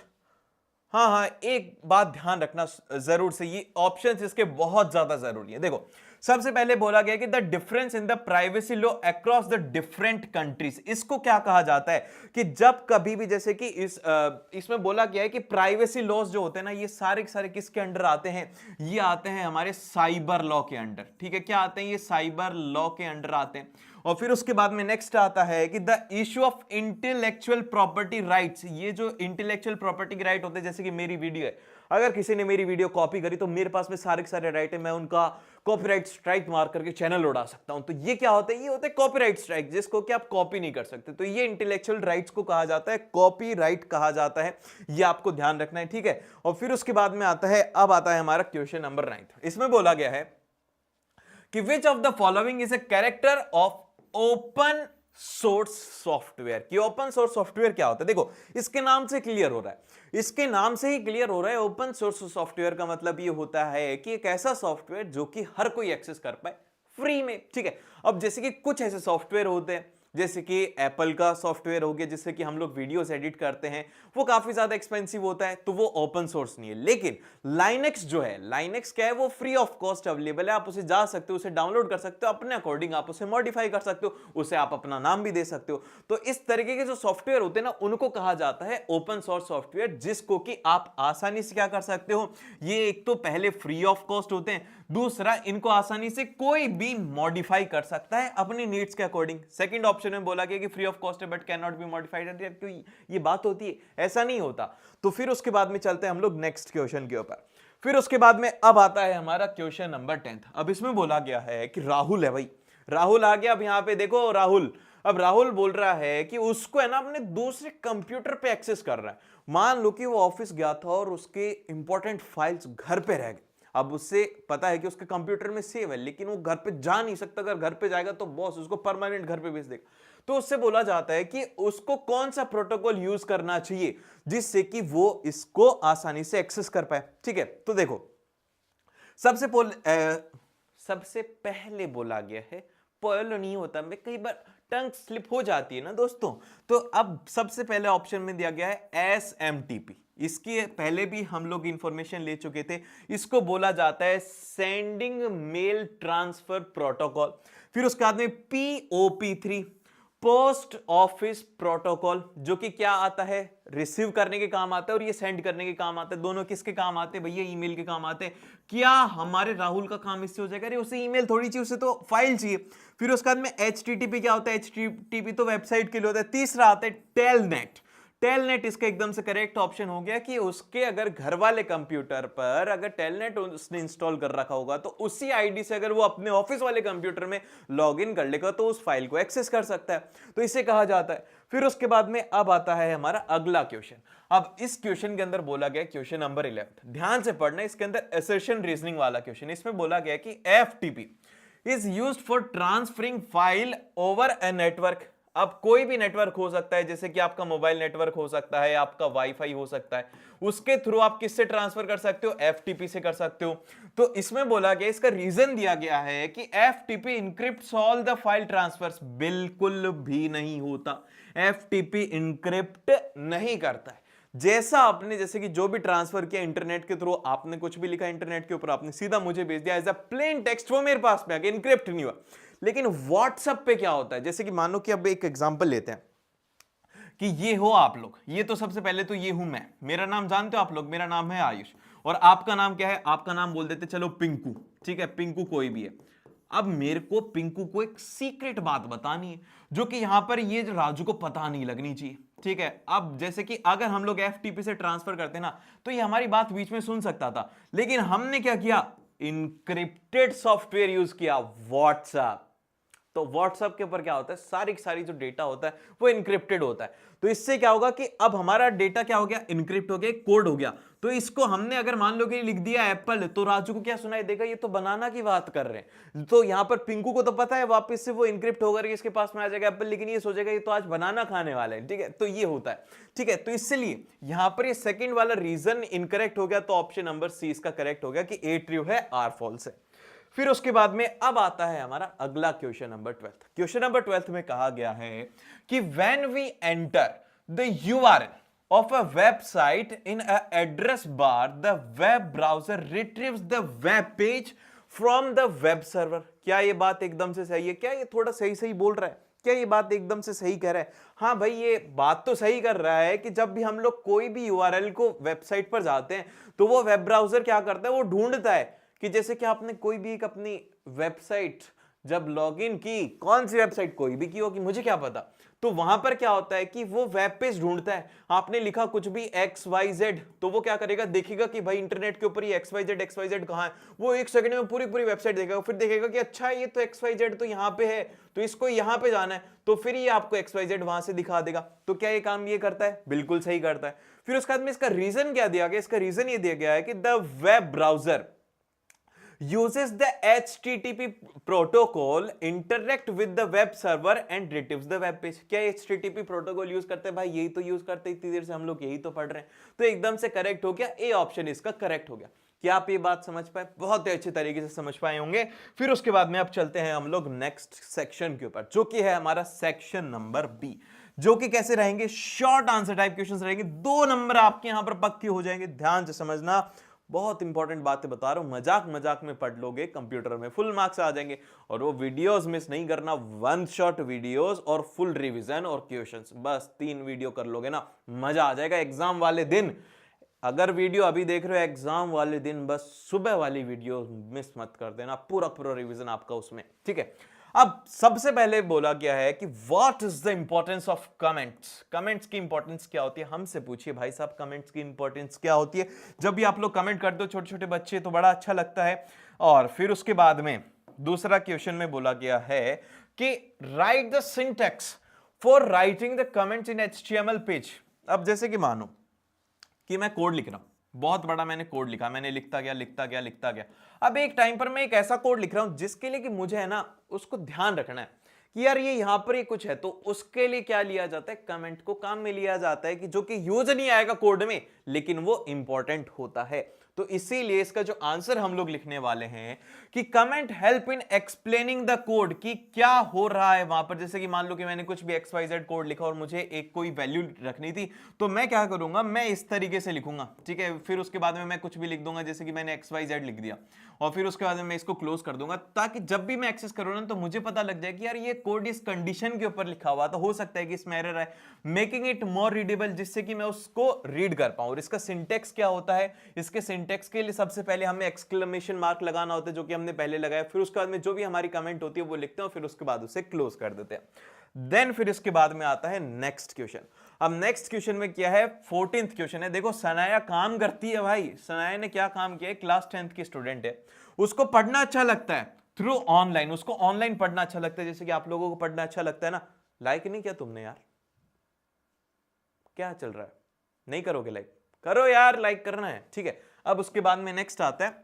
हाँ हाँ, एक बात ध्यान रखना जरूर से, ये ऑप्शंस इसके बहुत ज्यादा जरूरी है। देखो, सबसे पहले बोला गया कि the difference in the privacy law across the different countries. इसको क्या कहा जाता है कि जब कभी भी, जैसे कि इसमें बोला गया है कि प्राइवेसी लॉज जो होते हैं ना, ये सारे के सारे किसके अंडर आते हैं, ये आते हैं हमारे साइबर लॉ के अंडर। ठीक है, क्या आते हैं, ये साइबर लॉ के अंडर आते हैं। और फिर उसके बाद में नेक्स्ट आता है कि the issue of intellectual property rights. ये जो इंटेलेक्चुअल प्रॉपर्टी के राइट होते हैं, जैसे कि मेरी वीडियो है, अगर किसी ने मेरी वीडियो कॉपी करी तो मेरे पास में सारे के सारे राइट है, मैं उनका कॉपीराइट स्ट्राइक मार करके चैनल उड़ा सकता हूं। तो ये क्या होता है, ये होता है कॉपीराइट स्ट्राइक, जिसको कि आप कॉपी नहीं कर सकते। तो ये इंटेलेक्चुअल राइट्स को कहा जाता है, कॉपीराइट कहा जाता है, ये आपको ध्यान रखना है। ठीक है, और फिर उसके बाद में आता है, अब आता है हमारा क्वेश्चन नंबर 9। इसमें बोला गया है कि which of the following is a character of open source software. कि ओपन सोर्स सॉफ्टवेयर क्या होता है, देखो इसके नाम से क्लियर हो रहा है, इसके नाम से ही क्लियर हो रहा है। ओपन सोर्स सॉफ्टवेयर का मतलब ये होता है कि एक ऐसा सॉफ्टवेयर जो कि हर कोई एक्सेस कर पाए फ्री में। ठीक है, अब जैसे कि कुछ ऐसे सॉफ्टवेयर होते हैं, जैसे कि एप्पल का सॉफ्टवेयर हो गया, जिससे कि हम लोग वीडियोस एडिट करते हैं, वो काफी ज्यादा एक्सपेंसिव होता है, तो वो ओपन सोर्स नहीं है। लेकिन लाइनेक्स जो है, लाइनेक्स क्या है, वो फ्री ऑफ कॉस्ट अवेलेबल है, आप उसे जा सकते हो, उसे डाउनलोड कर सकते हो, अपने अकॉर्डिंग आप उसे मॉडिफाई कर सकते हो, उसे आप अपना नाम भी दे सकते हो। तो इस तरीके के जो सॉफ्टवेयर होते हैं ना, उनको कहा जाता है ओपन सोर्स सॉफ्टवेयर, जिसको कि आप आसानी से क्या कर सकते हो, ये एक तो पहले फ्री ऑफ कॉस्ट होते हैं, दूसरा इनको आसानी से कोई भी मॉडिफाई कर सकता है अपनी नीड्स के अकॉर्डिंग। सेकंड ऑप्शन में बोला गया कि फ्री ऑफ कॉस्ट है but can not be modified, क्यों ये बात होती है, ऐसा नहीं होता। तो फिर उसके बाद में चलते हैं हम लोग नेक्स्ट क्वेश्चन के ऊपर। फिर उसके बाद में अब आता है हमारा क्वेश्चन नंबर 10। अब इसमें बोला गया है कि राहुल है भाई, राहुल आ गया। अब यहां पे देखो राहुल, अब राहुल बोल रहा है कि उसको है ना अपने दूसरे कंप्यूटर पे एक्सेस कर रहा है। मान लो कि वो ऑफिस गया था और उसके इंपॉर्टेंट फाइल्स घर पे रह गए। अब उससे पता है कि उसके कंप्यूटर में सेव है, लेकिन वो घर पे जा नहीं सकता, अगर घर पे जाएगा तो बॉस उसको परमानेंट घर पे भेज देगा। तो उससे बोला जाता है कि उसको कौन सा प्रोटोकॉल यूज करना चाहिए जिससे कि वो इसको आसानी से एक्सेस कर पाए। ठीक है, तो देखो सबसे पहले बोला गया है, पहले नहीं होता, मैं कई बार टंग स्लिप हो जाती है ना दोस्तों। तो अब सबसे पहले ऑप्शन में दिया गया है SMTP। इसके पहले भी हम लोग इंफॉर्मेशन ले चुके थे, इसको बोला जाता है सेंडिंग मेल ट्रांसफर प्रोटोकॉल। फिर उसके बाद में POP3, पोस्ट ऑफिस प्रोटोकॉल, जो कि क्या आता है, रिसीव करने के काम आता है और ये सेंड करने के काम आता है। दोनों किसके काम आते हैं भैया, ईमेल के काम आते हैं। क्या हमारे राहुल का काम इससे हो जाएगा, अरे उसे ईमेल थोड़ी चाहिए, उसे तो फाइल चाहिए। फिर उसके बाद में HTTP क्या होता है, HTTP तो वेबसाइट के लिए होता है। तीसरा आता है टेलनेट। टेलनेट इसका एकदम से करेक्ट ऑप्शन हो गया कि उसके अगर घर वाले कंप्यूटर पर अगर टेलनेट उसने इंस्टॉल कर रखा होगा तो उसी आईडी से अगर वो अपने ऑफिस वाले कंप्यूटर में लॉगिन कर लेगा तो उस फाइल को एक्सेस कर सकता है, तो इसे कहा जाता है। फिर उसके बाद में अब आता है हमारा अगला क्वेश्चन। अब इस क्वेश्चन के अंदर बोला गया, क्वेश्चन नंबर 11, ध्यान से पढ़ना, इसके अंदर असर्शन रीजनिंग वाला क्वेश्चन। इसमें बोला गया कि FTP is used for transferring file over a network. अब कोई भी नेटवर्क हो सकता है, जैसे कि आपका मोबाइल नेटवर्क हो सकता है, आपका वाईफाई हो सकता है, उसके थ्रू आप किससे ट्रांसफर कर सकते हो, FTP से कर सकते हो। तो इसमें बोला गया, इसका रीजन दिया गया है कि FTP encrypts all the file transfers. बिल्कुल भी नहीं होता, FTP इनक्रिप्ट नहीं करता है। जैसा आपने, जैसे कि जो भी ट्रांसफर किया इंटरनेट के थ्रू, आपने कुछ भी लिखा इंटरनेट के ऊपर, आपने सीधा मुझे भेज दिया एज अ प्लेन टेक्स्ट, वो मेरे पास में आ गया, इनक्रिप्ट नहीं हुआ। लेकिन व्हाट्सएप पे क्या होता है, जैसे कि मानो कि अब एक एग्जांपल लेते हैं कि ये हो आप लोग, ये तो सबसे पहले तो ये हूं मैं, मेरा नाम जानते हो आप लोग, मेरा नाम है आयुष, और आपका नाम क्या है, आपका नाम बोल देते चलो पिंकू। ठीक है, पिंकू कोई भी है। अब मेरे को पिंकू को एक सीक्रेट बात बतानी है, जो कि यहां पर ये राजू को पता नहीं लगनी चाहिए। ठीक है, अब जैसे कि अगर हम लोग FTP से ट्रांसफर करते ना, तो ये हमारी बात बीच में सुन सकता था, लेकिन हमने क्या किया, इनक्रिप्टेड सॉफ्टवेयर यूज किया, व्हाट्सएप। तो व्हाट्सएप के ऊपर क्या होता है, सारी जो डेटा होता है वो इनक्रिप्टेड होता है। तो इससे क्या होगा कि अब हमारा डेटा क्या हो गया, इनक्रिप्ट हो गया, कोड हो गया। तो इसको हमने अगर मान लो कि लिख दिया एप्पल, तो राजू को क्या सुनाई देगा, ये तो बनाना की बात कर रहे हैं। तो यहां पर पिंकू को तो पता है वापस से वो इनक्रिप्ट होकर इसके पास में आ जाएगा एप्पल, लेकिन ये सोचेगा ये तो आज बनाना खाने वाले हैं, ठीक है। तो ये होता है, ठीक है। तो इसलिए यहां पर ये सेकंड वाला रीजन इनकरेक्ट हो गया, तो ऑप्शन नंबर सी इसका करेक्ट हो गया कि ए ट्रू है, आर फॉल्स है। फिर उसके बाद में अब आता है हमारा अगला क्वेश्चन नंबर 12। क्वेश्चन नंबर 12 में कहा गया है कि when we enter the URL of a website in a address bar, the web browser retrieves the web page from the web server। क्या ये बात एकदम से सही है? क्या ये थोड़ा सही बोल रहा है? क्या ये बात एकदम से सही कह रहा है? हाँ भाई, ये बात तो सही कर रहा है कि जब भी हम लोग कोई भी यूआरएल को वेबसाइट पर जाते हैं तो वो वेब ब्राउजर क्या करता है, वो ढूंढता है कि जैसे कि आपने कोई भी एक अपनी वेबसाइट जब लॉगिन की, कौन सी वेबसाइट कोई भी की होगी, मुझे क्या पता, तो वहां पर क्या होता है कि वो वेब पेज ढूंढता है। आपने लिखा कुछ भी XYZ, तो वो क्या करेगा, देखेगा कि भाई इंटरनेट के ऊपर ये XYZ कहां है, वो एक सेकंड में पूरी वेबसाइट देखेगा, फिर देखेगा कि अच्छा ये तो XYZ तो यहाँ पे है, तो इसको यहाँ पे जाना है, तो फिर ये आपको XYZ वहां से दिखा देगा। तो क्या ये काम ये करता है? बिल्कुल सही करता है। फिर उसके बाद में इसका रीजन क्या दिया गया? इसका रीजन ये दिया गया है कि the web browser uses the HTTP protocol interact with the web server and retrieves the web page। क्या HTTP प्रोटोकॉल यूज करते हैं भाई? यही तो यूज करते हैं, इतनी देर से हम लोग यही तो पढ़ रहे हैं। तो एकदम से करेक्ट हो गया, ए ऑप्शन इसका करेक्ट हो गया। क्या आप ये बात समझ पाए? बहुत ही अच्छे तरीके से समझ पाए होंगे। फिर उसके बाद में अब चलते हैं हम लोग नेक्स्ट सेक्शन के ऊपर, जो कि है हमारा सेक्शन नंबर बी, जो कि कैसे रहेंगे, शॉर्ट आंसर टाइप क्वेश्चंस रहेंगे। 2 नंबर आपके यहां पर पक्के हो जाएंगे, ध्यान से समझना, बहुत इंपॉर्टेंट बातें बता रहा हूं, मजाक में पढ़ लोगे, कंप्यूटर में फुल मार्क्स आ जाएंगे। और वो वीडियोस मिस नहीं करना, 1 शॉट वीडियोस और फुल रिवीजन और क्वेश्चंस, बस 3 वीडियो कर लोगे ना, मजा आ जाएगा एग्जाम वाले दिन। अगर वीडियो अभी देख रहे हो एग्जाम वाले दिन, बस सुबह वाली वीडियो मिस मत कर देना, पूरा रिवीजन आपका उसमें, ठीक है। अब सबसे पहले बोला गया है कि what is the importance of comments. Comments की इंपॉर्टेंस क्या होती है? हमसे पूछिए भाई साहब, कमेंट्स की इंपॉर्टेंस क्या होती है? जब भी आप लोग कमेंट करते हो, छोटे छोटे बच्चे, तो बड़ा अच्छा लगता है। और फिर उसके बाद में दूसरा क्वेश्चन में बोला गया है कि right the syntax for writing the comments in HTML page. अब जैसे कि मानो कि मैं कोड लिख रहा हूं, बहुत बड़ा मैंने कोड लिखा, मैंने लिखता गया। अब एक टाइम पर मैं एक ऐसा कोड लिख रहा हूं जिसके लिए कि मुझे है ना उसको ध्यान रखना है कि यार ये यहां पर ये कुछ है, तो उसके लिए क्या लिया जाता है, कमेंट को काम में लिया जाता है, कि जो कि यूज नहीं आएगा कोड में, लेकिन वो इंपॉर्टेंट होता है। तो इसीलिए इसका जो आंसर हम लोग लिखने वाले हैं कि comment help in explaining the code, कि क्या हो रहा है वहां पर। जैसे कि मान लो कि मैंने कुछ भी XYZ कोड लिखा और मुझे एक कोई वैल्यू रखनी थी, तो मैं क्या करूंगा, मैं इस तरीके से लिखूंगा, ठीक है। फिर उसके बाद में मैं कुछ भी लिख दूंगा, जैसे कि मैंने XYZ लिख दिया, और फिर उसके बाद में मैं इसको क्लोज कर दूंगा, ताकि जब भी मैं एक्सेस करूँ ना, तो मुझे पता लग जाए कि यार ये कोड इस कंडीशन के ऊपर लिखा हुआ, तो हो सकता है कि इसमें एरर है, मेकिंग इट मोर रीडेबल, जिससे कि मैं उसको रीड कर पाऊं। और इसका सिंटेक्स क्या होता है, इसके सिंटेक्स के लिए सबसे पहले हमें एक्सक्लेमेशन मार्क लगाना होता है, जो कि हमने पहले लगाया। फिर उसके बाद में जो भी हमारी कमेंट होती है वो लिखते हैं, और फिर उसके बाद उसे क्लोज कर देते हैं। देन फिर इसके बाद में आता है नेक्स्ट क्वेश्चन। अब नेक्स्ट क्वेश्चन में क्या है, 14th क्वेश्चन है। देखो सनाया काम करती है भाई, सनाया ने क्या काम किया है, क्लास 10th की स्टूडेंट है, उसको पढ़ना अच्छा लगता है थ्रू ऑनलाइन, उसको ऑनलाइन पढ़ना अच्छा लगता है, जैसे कि आप लोगों को पढ़ना अच्छा लगता है ना। लाइक नहीं किया तुमने यार, क्या चल रहा है, नहीं करोगे लाइक? करो यार, लाइक करना है, ठीक है। अब उसके बाद में नेक्स्ट आता है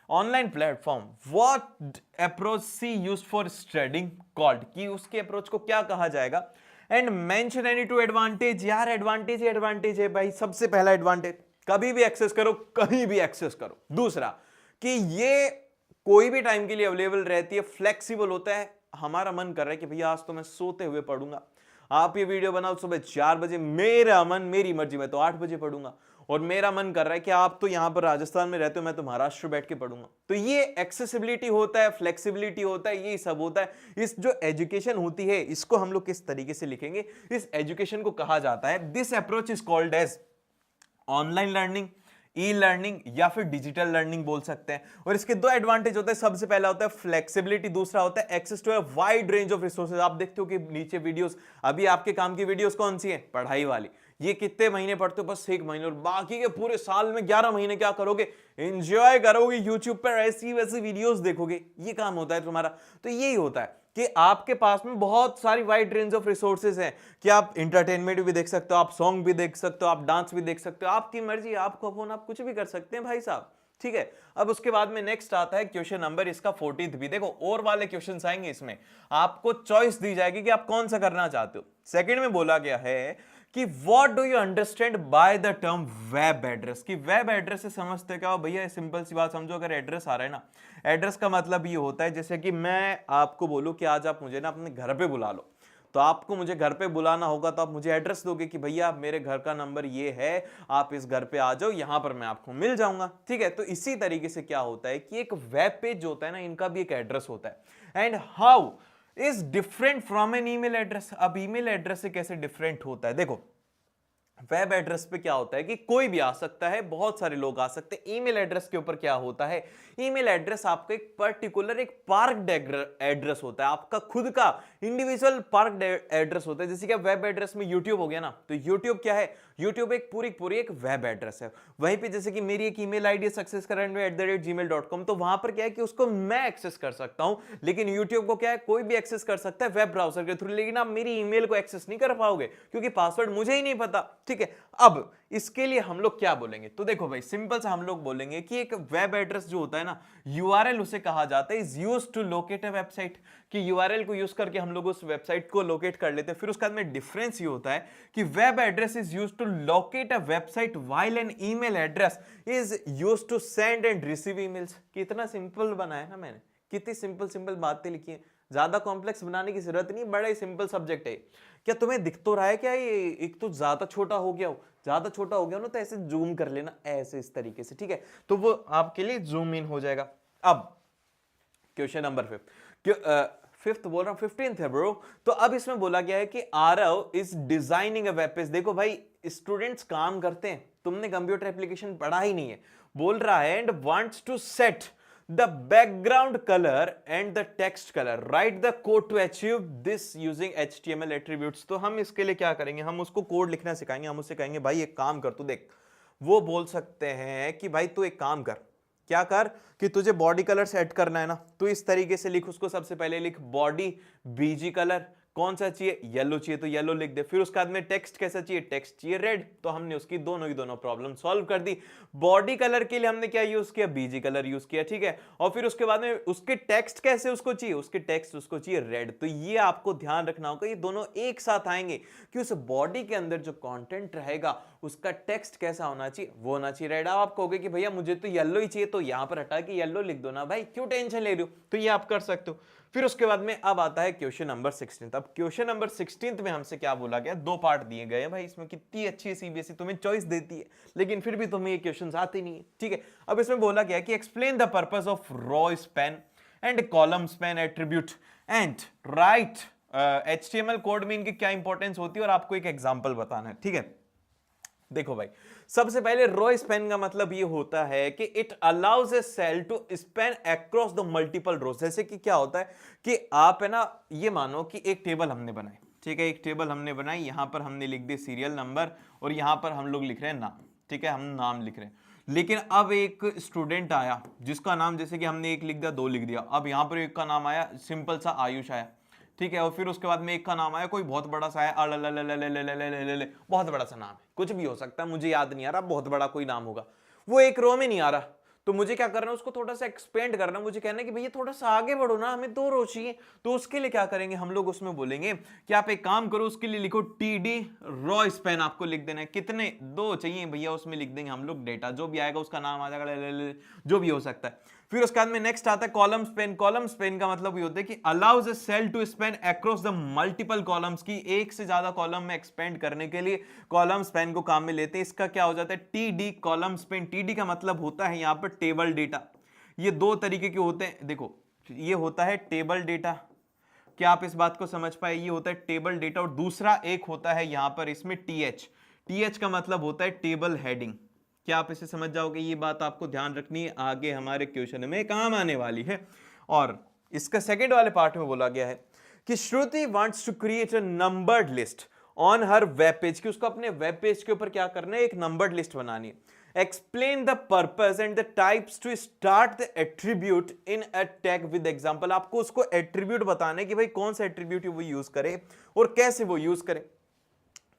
online platform, what approach see used for studying called, कि उसके अप्रोच को क्या कहा जाएगा। And mention any 2 advantage. यार एडवांटेज ही एडवांटेज है भाई। सबसे पहला एडवांटेज, कभी भी एक्सेस करो, कहीं भी एक्सेस करो। दूसरा कि ये कोई भी टाइम के लिए अवेलेबल रहती है, फ्लेक्सिबल होता है। हमारा मन कर रहा है कि भैया आज तो मैं सोते हुए पढ़ूंगा, आप ये वीडियो बनाओ सुबह 4 बजे, मेरा मन, मेरी मर्जी, मैं तो 8 बजे पढ़ूंगा। और मेरा मन कर रहा है कि आप तो यहां पर राजस्थान में रहते हो, मैं तो महाराष्ट्र बैठ के पढ़ूंगा। तो ये एक्सेसिबिलिटी होता है, फ्लेक्सिबिलिटी होता है, ये सब होता है। इस जो एजुकेशन होती है, इसको हम लोग किस तरीके से लिखेंगे, इस एजुकेशन को कहा जाता है, this approach is called as online learning, e learning, या फिर डिजिटल लर्निंग बोल सकते हैं। और इसके 2 एडवांटेज होते हैं। सबसे पहला होता है फ्लेक्सिबिलिटी, दूसरा होता है access to a wide range of resources. आप देखते हो कि नीचे वीडियोस, अभी आपके काम की वीडियोस कौन सी है, पढ़ाई वाली। ये कितने महीने पढ़ते हो? बस 1 महीने, और बाकी के पूरे साल में 11 महीने क्या करोगे? एंजॉय करोगे, यूट्यूब पर ऐसी वैसी वीडियोस देखोगे। ये काम होता है तुम्हारा। तो यही होता है कि आपके पास में बहुत सारी वाइड रेंज ऑफ रिसोर्सेज हैं कि आप इंटरटेनमेंट भी देख सकते हो, आप सॉन्ग भी देख सकते हो, आप डांस भी देख सकते हो, आपकी मर्जी, आपको फोन, आप कुछ भी कर सकते हैं भाई साहब। ठीक है, अब उसके बाद में नेक्स्ट आता है क्वेश्चन नंबर इसका 14th भी। देखो और वाले क्वेश्चंस आएंगे, इसमें आपको चॉइस दी जाएगी कि आप कौन सा करना चाहते हो। सेकंड में बोला गया है कि what do you understand by the term web address, कि वेब एड्रेस से समझते क्या हो भैया? सिंपल सी बात समझो, अगर एड्रेस आ रहा है ना, एड्रेस का मतलब ये होता है जैसे कि मैं आपको बोलूं कि आज आप मुझे ना अपने घर पे बुला लो, तो आपको मुझे घर पे बुलाना होगा तो आप मुझे एड्रेस दोगे कि भैया मेरे घर का नंबर ये है, आप इस घर पे आ जाओ, यहां पर मैं आपको मिल जाऊंगा। ठीक है, तो इसी तरीके से क्या होता है कि एक वेब पेज जो होता है ना, इनका भी एक एड्रेस होता है। And how is different from an email address. अब ईमेल एड्रेस से कैसे डिफरेंट होता है? देखो वेब एड्रेस पे क्या होता है कि कोई भी आ सकता है, बहुत सारे लोग आ सकते हैं। ईमेल एड्रेस के ऊपर क्या होता है? ईमेल एड्रेस आपका एक पर्टिकुलर एक पार्क्ड एड्रेस होता है, आपका खुद का इंडिविजुअल पार्क्ड एड्रेस होता है। जैसे कि वेब एड्रेस में यूट्यूब हो गया ना, तो यूट्यूब क्या है? यूट्यूब एक पूरी एक वेब एड्रेस है। वहीं पे जैसे कि मेरी एक ईमेल आईडी है successcurrent@gmail.com, तो वहां पर क्या है कि उसको मैं एक्सेस कर सकता हूं, लेकिन यूट्यूब को क्या है? कोई भी एक्सेस कर सकता है वेब ब्राउजर के थ्रू, लेकिन आप मेरी ईमेल को एक्सेस नहीं कर पाओगे क्योंकि पासवर्ड मुझे ही नहीं पता। ठीक है, अब इसके लिए हम लोग क्या बोलेंगे? तो देखो भाई सिंपल से हम लोग बोलेंगे कि एक वेब एड्रेस जो होता है ना, यूआरएल उसे कहा जाता है, is used to locate a website, कि यूआरएल को यूज करके हम लोग उस वेबसाइट को लोकेट कर लेते हैं। फिर उसके बाद में डिफरेंस ये होता है कि web address is used to locate a website while an email address is used to send and receive emails. कितना सिंपल बनाया ना मैंने, कितनी सिंपल बातें लिखी हैं, ज्यादा कॉम्प्लेक्स बनाने की जरूरत नहीं, बड़ा ही सिंपल सब्जेक्ट है। क्या तुम्हें दिख तो रहा है क्या ये एक तो ज्यादा छोटा हो गया हो? ज्यादा छोटा हो गया ना तो ऐसे जूम कर लेना, ऐसे इस तरीके से। ठीक है, तो वो आपके लिए जूम इन हो जाएगा। अब क्वेश्चन नंबर 5th बोल रहा हूं, 15th है ब्रो। तो अब इसमें बोला गया है कि Aarav is designing a web page. देखो भाई स्टूडेंट्स काम करते हैं, तुमने कंप्यूटर एप्लीकेशन पढ़ा ही नहीं है। बोल रहा है and wants to set the background color and the text color, write the code to achieve this using HTML attributes। तो हम इसके लिए क्या करेंगे? हम उसको कोड लिखना सिखाएंगे। हम उससे कहेंगे भाई एक काम कर, तू देख, वो बोल सकते हैं कि भाई तू एक काम कर, क्या कर कि तुझे बॉडी कलर सेट करना है ना, तो इस तरीके से लिख उसको। सबसे पहले लिख बॉडी बीजी कलर, कौन सा चाहिए? येलो चाहिए तो येलो लिख दे। फिर उसके बाद में टेक्स्ट कैसा चाहिए? टेक्स्ट चाहिए रेड। तो हमने उसकी दोनों की दोनों प्रॉब्लम सॉल्व कर दी। बॉडी कलर के लिए हमने क्या यूज किया? बीजी कलर यूज किया। ठीक है, और फिर उसके बाद में उसके टेक्स्ट कैसे उसको चाहिए? उसके टेक्स्ट उसको चाहिए रेड। तो ये आपको ध्यान रखना होगा, ये दोनों एक साथ आएंगे कि उस बॉडी के अंदर जो कंटेंट रहेगा उसका टेक्स्ट कैसा होना चाहिए? वो होना चाहिए रेड। आप कहोगे कि भैया मुझे तो येलो ही चाहिए, तो यहां पर हटा के येलो लिख दो ना भाई, क्यों टेंशन ले रहे हो? तो ये आप कर सकते हो। फिर उसके बाद में अब आता है क्वेश्चन नंबर 16। अब क्वेश्चन नंबर 16 में हमसे क्या बोला गया? 2 पार्ट दिए गए हैं भाई। इसमें कितनी अच्छी सीबीएसई तुम्हें चॉइस देती है, लेकिन फिर भी तुम्हें ये क्वेश्चंस आते नहीं है। ठीक है, अब इसमें बोला गया कि explain the purpose of row span and column span attribute and write HTML code में इनकी क्या इंपॉर्टेंस होती है, और आपको एक एग्जांपल बताना है। ठीक है, देखो भाई सबसे पहले रो स्पैन का मतलब ये होता है कि it allows a cell to span across the multiple rows. जैसे कि क्या होता है कि आप है ना, ये मानो कि एक टेबल हमने बनाई। ठीक है, एक टेबल हमने बनाई, यहां पर हमने लिख दी सीरियल नंबर, और यहां पर हम लोग लिख रहे हैं नाम। ठीक है, हम नाम लिख रहे हैं, लेकिन अब एक स्टूडेंट आया जिसका नाम, जैसे कि हमने 1 लिख दिया, 2 लिख दिया, अब यहां पर एक का नाम आया सिंपल सा आयुष आया। ठीक है, और फिर उसके बाद में एक का नाम आया कोई बहुत बड़ा सा है, बहुत बड़ा सा नाम है, कुछ भी हो सकता है, मुझे याद नहीं आ रहा, बहुत बड़ा कोई नाम होगा, वो एक रो में नहीं आ रहा। तो मुझे क्या करना है? उसको थोड़ा सा एक्सपेंड करना, मुझे कहना है कि भैया थोड़ा सा आगे बढ़ो ना, हमें 2 रो चाहिए। तो उसके लिए क्या करेंगे हम लोग? उसमें बोलेंगे कि आप एक काम करो, उसके लिए लिखो टीडी रो स्पैन। आपको लिख देना है कितने? 2 चाहिए भैया, उसमें लिख देंगे हम लोग डेटा, जो भी आएगा उसका नाम आ जाएगा, जो भी हो सकता है। फिर उसके बाद में नेक्स्ट आता है कॉलम स्पैन। कॉलम स्पैन का मतलब ये होता है कि allows a cell to span across the multiple columns, की एक से ज्यादा कॉलम में एक्सपेंड करने के लिए कॉलम स्पैन को काम में लेते हैं। इसका क्या हो जाता है? TD column span. टीडी का मतलब होता है यहां पर टेबल डेटा। ये 2 तरीके के होते हैं, देखो ये होता है टेबल डेटा, क्या आप इस बात को समझ पाए? ये होता है टेबल डेटा, और दूसरा एक होता है यहां पर इसमें टीएच। टीएच का मतलब होता है टेबल हेडिंग। क्या आप इसे समझ जाओगे? ये बात आपको ध्यान रखनी है, आगे हमारे क्वेश्चन में काम आने वाली है। और इसका सेकंड वाले पार्ट में बोला गया है कि Shruti wants to create a numbered list on her web page की, उसको अपने वेब पेज के ऊपर क्या करना है, एक नंबर्ड लिस्ट बनानी है। Explain the purpose and the types to start the attribute in a tag with example. आपको उसको एट्रीब्यूट बताना है कि भाई कौन सा एट्रीब्यूट वो यूज करे और कैसे वो यूज करे।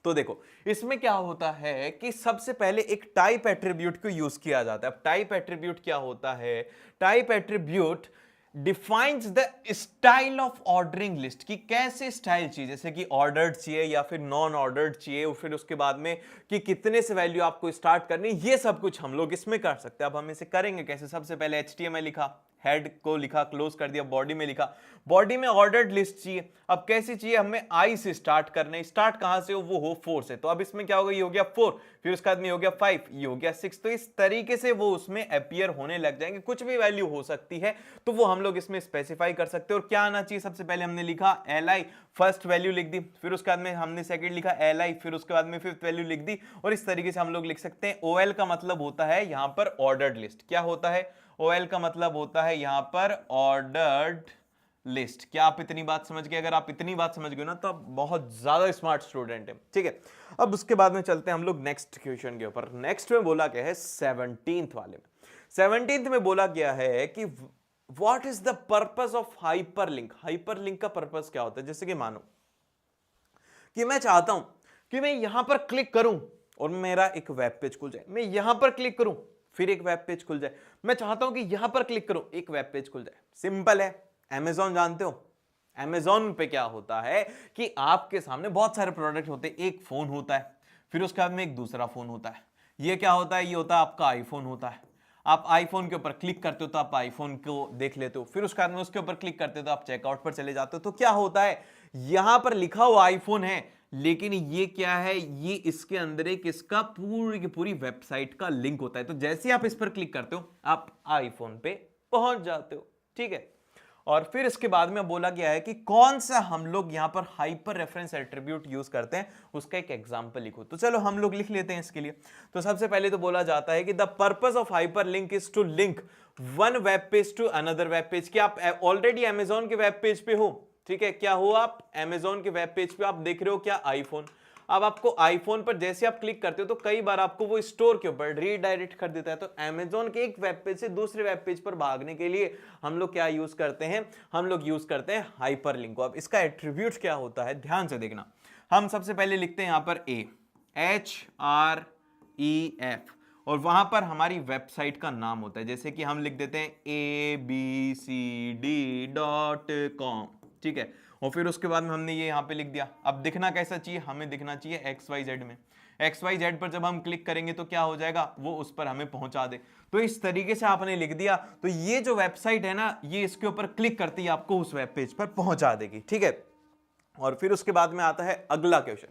तो देखो इसमें क्या होता है कि सबसे पहले एक टाइप एट्रीब्यूट को यूज किया जाता है। अब टाइप एट्रीब्यूट क्या होता है, type attribute defines the style of ordering list, कि कैसे स्टाइल चाहिए, जैसे कि ऑर्डर्ड चाहिए या फिर नॉन ऑर्डर्ड चाहिए, और फिर उसके बाद में कि कितने से वैल्यू आपको स्टार्ट करनी, ये सब कुछ हम लोग इसमें कर सकते हैं। अब हम इसे करेंगे कैसे, सबसे पहले HTML लिखा, हेड को लिखा, क्लोज कर दिया, बॉडी में लिखा, बॉडी में ऑर्डर्ड लिस्ट चाहिए। अब कैसी चाहिए, हमें आई से स्टार्ट करना, स्टार्ट कहां से हो, वो हो 4 से। तो अब इसमें क्या होगा, ये हो गया 4, फिर उसके बाद में हो गया 5, ये हो गया 6। तो इस तरीके से वो उसमें अपीयर होने लग जाएंगे, कुछ भी वैल्यू हो सकती है, तो वो हम लोग इसमें स्पेसिफाई कर सकते हैं। और क्या आना चाहिए, सबसे पहले हमने लिखा li, फर्स्ट वैल्यू लिख दी, फिर उसके बाद में हमने सेकंड लिखा li, फिर उसके बाद में फिफ्थ वैल्यू लिख दी। और इस तरीके से हम लोग लिख सकते हैं। OL का मतलब होता है यहां पर ऑर्डर्ड लिस्ट। क्या होता है, OL का मतलब होता है यहां पर ऑर्डर्ड लिस्ट। क्या आप इतनी बात समझ गए? अगर आप इतनी बात समझ गए ना तो आप बहुत ज्यादा स्मार्ट स्टूडेंट है, ठीक है। अब उसके बाद में चलते हैं हम लोग नेक्स्ट क्वेश्चन के ऊपर। नेक्स्ट में बोला गया है 17th वाले में, 17th में बोला गया है कि what is the purpose of hyperlink. Hyperlink का पर्पस क्या होता है, जैसे कि मानो कि मैं चाहता हूं कि मैं यहां पर क्लिक करूं और मेरा एक वेब पेज खुल जाए, मैं यहां पर क्लिक करूं फिर एक वेब पेज खुल जाए, मैं चाहता हूं कि यहां पर क्लिक करूं एक वेब पेज खुल जाए। सिंपल है। Amazon जानते हो, Amazon पे क्या होता है कि आपके सामने बहुत सारे प्रोडक्ट होते हैं। एक फोन होता है, फिर उसके बाद में एक दूसरा फोन होता है। ये क्या होता है, ये होता है आपका आईफोन होता है। आप आईफोन के ऊपर क्लिक करते हो तो आप आईफोन को देख लेते हो, फिर उसके बाद में उसके ऊपर क्लिक करते हो तो आप चेकआउट पर चले जाते हो। तो क्या होता है, यहां पर लिखा हुआ आईफोन है, लेकिन ये क्या है, ये इसके अंदर एक इसका पूरी की पूरी वेबसाइट का लिंक होता है। तो जैसे आप इस पर क्लिक करते हो आप आईफोन पे पहुंच जाते हो, ठीक है। और फिर इसके बाद में बोला गया है कि कौन सा हम लोग यहां पर हाइपर रेफरेंस एट्रीब्यूट यूज करते हैं, उसका एक एग्जांपल लिखो। तो चलो हम लोग लिख लेते हैं इसके लिए। तो सबसे पहले तो बोला जाता है कि the purpose of hyperlink is to link one web page to another web page. कि आप ऑलरेडी अमेजोन के वेब पेज पे हो, ठीक है, क्या हो आप अमेजोन के वेब पेज पे, आप देख रहे हो क्या, आईफोन। अब आपको आईफोन पर जैसे आप क्लिक करते हो तो कई बार आपको वो स्टोर के ऊपर रीडायरेक्ट कर देता है। तो अमेजोन के एक वेब पेज से दूसरे वेब पेज पर भागने के लिए हम लोग क्या यूज करते हैं, हम लोग यूज करते हैं हाइपरलिंक को। अब इसका एट्रीब्यूट क्या होता है, ध्यान से देखना। हम सबसे पहले लिखते हैं यहां पर HREF और वहां पर हमारी वेबसाइट का नाम होता है। जैसे कि हम लिख देते हैं abcd.com, ठीक है। और फिर उसके बाद में हमने ये यहाँ पे लिख दिया। अब दिखना कैसा चाहिए, हमें दिखना चाहिए XYZ में। XYZ पर जब हम क्लिक करेंगे तो क्या हो जाएगा, वो उस पर हमें पहुंचा दे। तो इस तरीके से आपने लिख दिया, तो ये जो वेबसाइट है ना, ये इसके ऊपर क्लिक करते ही आपको उस वेब पेज पर पहुंचा देगी, ठीक है। और फिर उसके बाद में आता है अगला क्वेश्चन।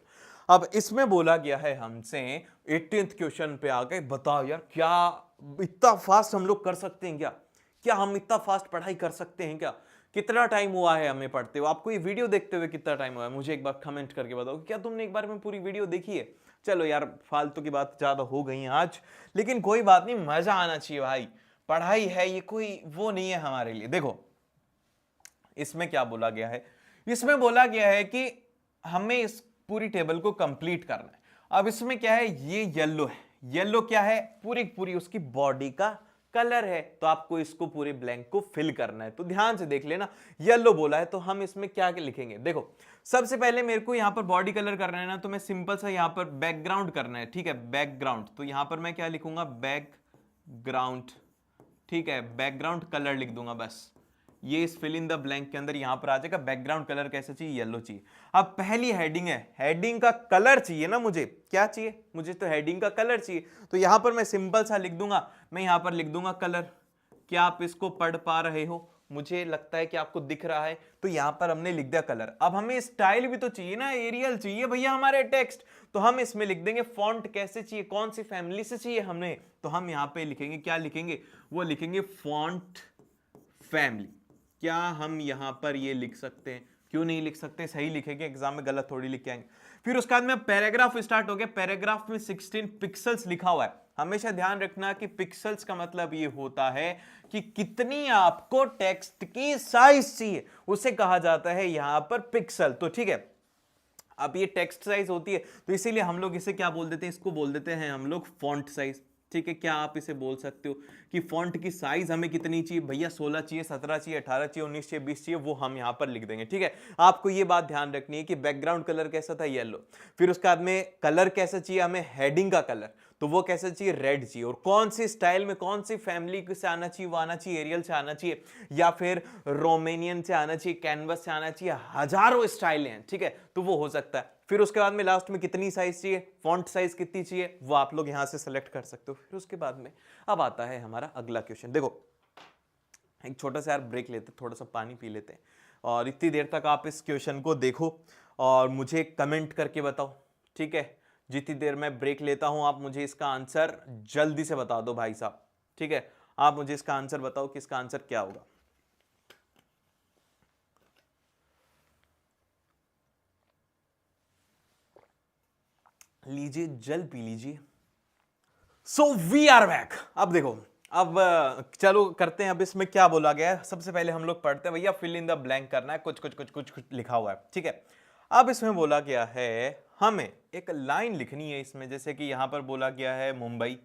अब इसमें बोला गया है हमसे 18th क्वेश्चन पे आ गए, बताओ यार क्या इतना फास्ट हम लोग कर सकते हैं क्या, क्या हम इतना फास्ट पढ़ाई कर सकते हैं क्या, कितना टाइम हुआ है हमें पढ़ते हुए, आपको ये वीडियो देखते हुए कितना टाइम हुआ है, मुझे एक बार कमेंट करके बताओ क्या तुमने एक बार में पूरी वीडियो देखी है। चलो यार फालतू की बात ज्यादा हो गई है आज, लेकिन कोई बात नहीं, मजा आना चाहिए भाई। पढ़ाई है ये कोई वो नहीं है हमारे लिए। देखो इसमें क्या बोला गया है, इसमें बोला गया है कि हमें इस पूरी टेबल को कंप्लीट करना है। अब इसमें क्या है, ये येलो है, येलो क्या है, पूरी पूरी उसकी बॉडी का कलर है। तो आपको इसको पूरे ब्लैंक को फिल करना है। तो ध्यान से देख लेना, येलो बोला है तो हम इसमें क्या लिखेंगे। देखो सबसे पहले मेरे को यहां पर बॉडी कलर करना है ना, तो मैं सिंपल सा यहां पर बैकग्राउंड करना है, ठीक है, बैकग्राउंड। तो यहां पर मैं क्या लिखूंगा, बैकग्राउंड, ठीक है, बैकग्राउंड कलर लिख दूंगा बस। ये इस फिल इन द ब्लैंक के अंदर यहां पर आ जाएगा। बैकग्राउंड कलर कैसे चाहिए, येलो चाहिए। अब पहली हेडिंग है, हेडिंग का कलर चाहिए ना मुझे, क्या चाहिए, मुझे तो हेडिंग का कलर चाहिए। तो यहां पर मैं सिंपल सा लिख दूंगा, मैं यहां पर लिख दूंगा कलर। क्या आप इसको पढ़ पा रहे हो, मुझे लगता है कि आपको दिख रहा है। तो यहां पर हमने लिख दिया कलर। अब हमें स्टाइल भी तो चाहिए ना, एरियल चाहिए भैया हमारे टेक्स्ट। तो हम इसमें लिख देंगे फॉन्ट कैसे चाहिए, कौन सी फैमिली से चाहिए हमें। तो हम यहां पे लिखेंगे, क्या लिखेंगे, वो लिखेंगे फॉन्ट फैमिली। क्या हम यहां पर ये लिख सकते हैं, क्यों नहीं लिख सकते, सही लिखेंगे, एग्जाम में गलत थोड़ी लिख के आएंगे। फिर उसके बाद में पैराग्राफ स्टार्ट हो गया। पैराग्राफ में 16 पिक्सल्स लिखा हुआ है। हमेशा ध्यान रखना कि पिक्सल्स का मतलब ये होता है कि कितनी आपको टेक्स्ट की साइज चाहिए, उसे कहा जाता है यहां पर पिक्सल। तो ठीक है, अब ये टेक्स्ट साइज होती है तो इसीलिए हम लोग इसे क्या बोल देते हैं, इसको बोल देते हैं हम लोग फॉन्ट साइज। ठीक है, क्या आप इसे बोल सकते हो कि फॉन्ट की साइज हमें कितनी चाहिए भैया, 16 चाहिए, 17 चाहिए, 18 चाहिए, 19 चाहिए, 20 चाहिए, वो हम यहां पर लिख देंगे। ठीक है, आपको ये बात ध्यान रखनी है कि बैकग्राउंड कलर कैसा था, येलो। फिर उसके बाद में कलर कैसा चाहिए हमें, हेडिंग का कलर, तो वो कैसा चाहिए, रेड चाहिए। और कौन सी स्टाइल में, कौन सी फैमिली से आना चाहिए, वो आना चाहिए एरियल से आना चाहिए या फिर रोमेनियन से आना चाहिए, कैनवस से आना चाहिए, हजारों स्टाइल हैं। ठीक है, तो वो हो सकता है। फिर उसके बाद में लास्ट में कितनी साइज चाहिए, फॉन्ट साइज कितनी चाहिए, वो आप लोग यहां से सेलेक्ट कर सकते हो। फिर उसके बाद में अब आता है हमारा अगला क्वेश्चन। देखो एक छोटा सा यार ब्रेक लेते, थोड़ा सा पानी पी लेते हैं, और इतनी देर तक आप इस क्वेश्चन को देखो और मुझे कमेंट करके बताओ। ठीक है, जितनी देर मैं ब्रेक लेता हूं आप मुझे इसका आंसर जल्दी से बता दो भाई साहब। ठीक है, आप मुझे इसका आंसर बताओ कि इसका आंसर क्या होगा। लीजिए, जल पी लीजिए। So we are back. अब देखो, अब चलो करते हैं, अब इसमें क्या बोला गया है। सबसे पहले हम लोग पढ़ते हैं भैया, फिल इन द ब्लैंक करना है, कुछ कुछ कुछ कुछ कुछ लिखा हुआ है। ठीक है, अब इसमें बोला गया है हमें एक लाइन लिखनी है इसमें, जैसे कि यहां पर बोला गया है Mumbai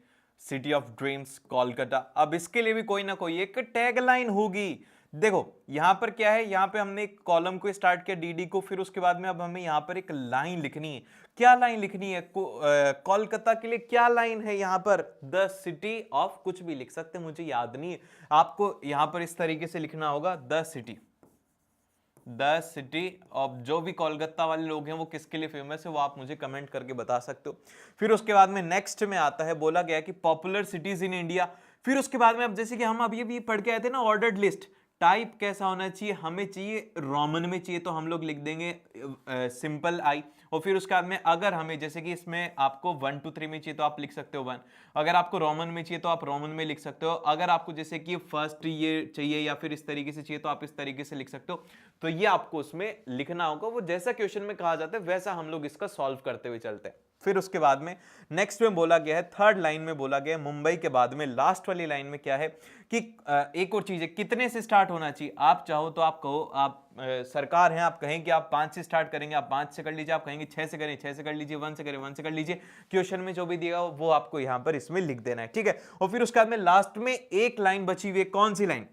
city of dreams, Kolkata. अब इसके लिए भी कोई ना कोई एक टैग लाइन होगी। देखो यहां पर क्या है, यहां पे हमने एक कॉलम को स्टार्ट किया डीडी को, फिर उसके बाद में अब हमें यहां पर एक लाइन लिखनी है। क्या लाइन लिखनी है, कोलकाता के लिए क्या लाइन है यहां पर, द सिटी ऑफ, कुछ भी लिख सकते हैं, मुझे याद नहीं है। आपको यहां पर इस तरीके से लिखना होगा, द सिटी ऑफ। जो भी कोलकाता वाले लोग हैं वो किसके लिए फेमस है, वो आप मुझे कमेंट करके बता सकते हो। फिर उसके बाद में नेक्स्ट में आता है, बोला गया कि पॉपुलर सिटीज इन इंडिया। फिर उसके बाद में अब जैसे कि हम अभी भी पढ़ के आए थे ना, ऑर्डर्ड लिस्ट, टाइप कैसा होना चाहिए, हमें चाहिए रोमन में चाहिए, तो हम लोग लिख देंगे सिंपल आई। और फिर उसके बाद में अगर हमें जैसे कि इसमें आपको 1 2 3 में चाहिए तो आप लिख सकते हो 1, अगर आपको रोमन में चाहिए तो आप रोमन में लिख सकते हो, अगर आपको जैसे कि फर्स्ट ये चाहिए या फिर इस तरीके से चाहिए तो आप इस तरीके से लिख सकते हो। तो ये आपको उसमें लिखना होगा, वो जैसा क्वेश्चन में कहा जाता है वैसा हम लोग इसका सॉल्व करते हुए चलते हैं। फिर उसके बाद में नेक्स्ट में बोला गया है, थर्ड लाइन में बोला गया है मुंबई के बाद में लास्ट वाली लाइन में क्या है कि एक और चीज है, कितने से स्टार्ट होना चाहिए। आप चाहो तो आप कहो, आप सरकार हैं, आप कहें कि आप 5 से स्टार्ट करेंगे, आप 5 से कर लीजिए, आप कहेंगे 6 से करें, 6 से कर लीजिए, 1 से करें, 1 से कर लीजिए। क्वेश्चन में जो भी दिया हो वो आपको यहां पर इसमें लिख देना है। ठीक है, और फिर उसके बाद में लास्ट में एक लाइन बची हुई है, कौन सी लाइन,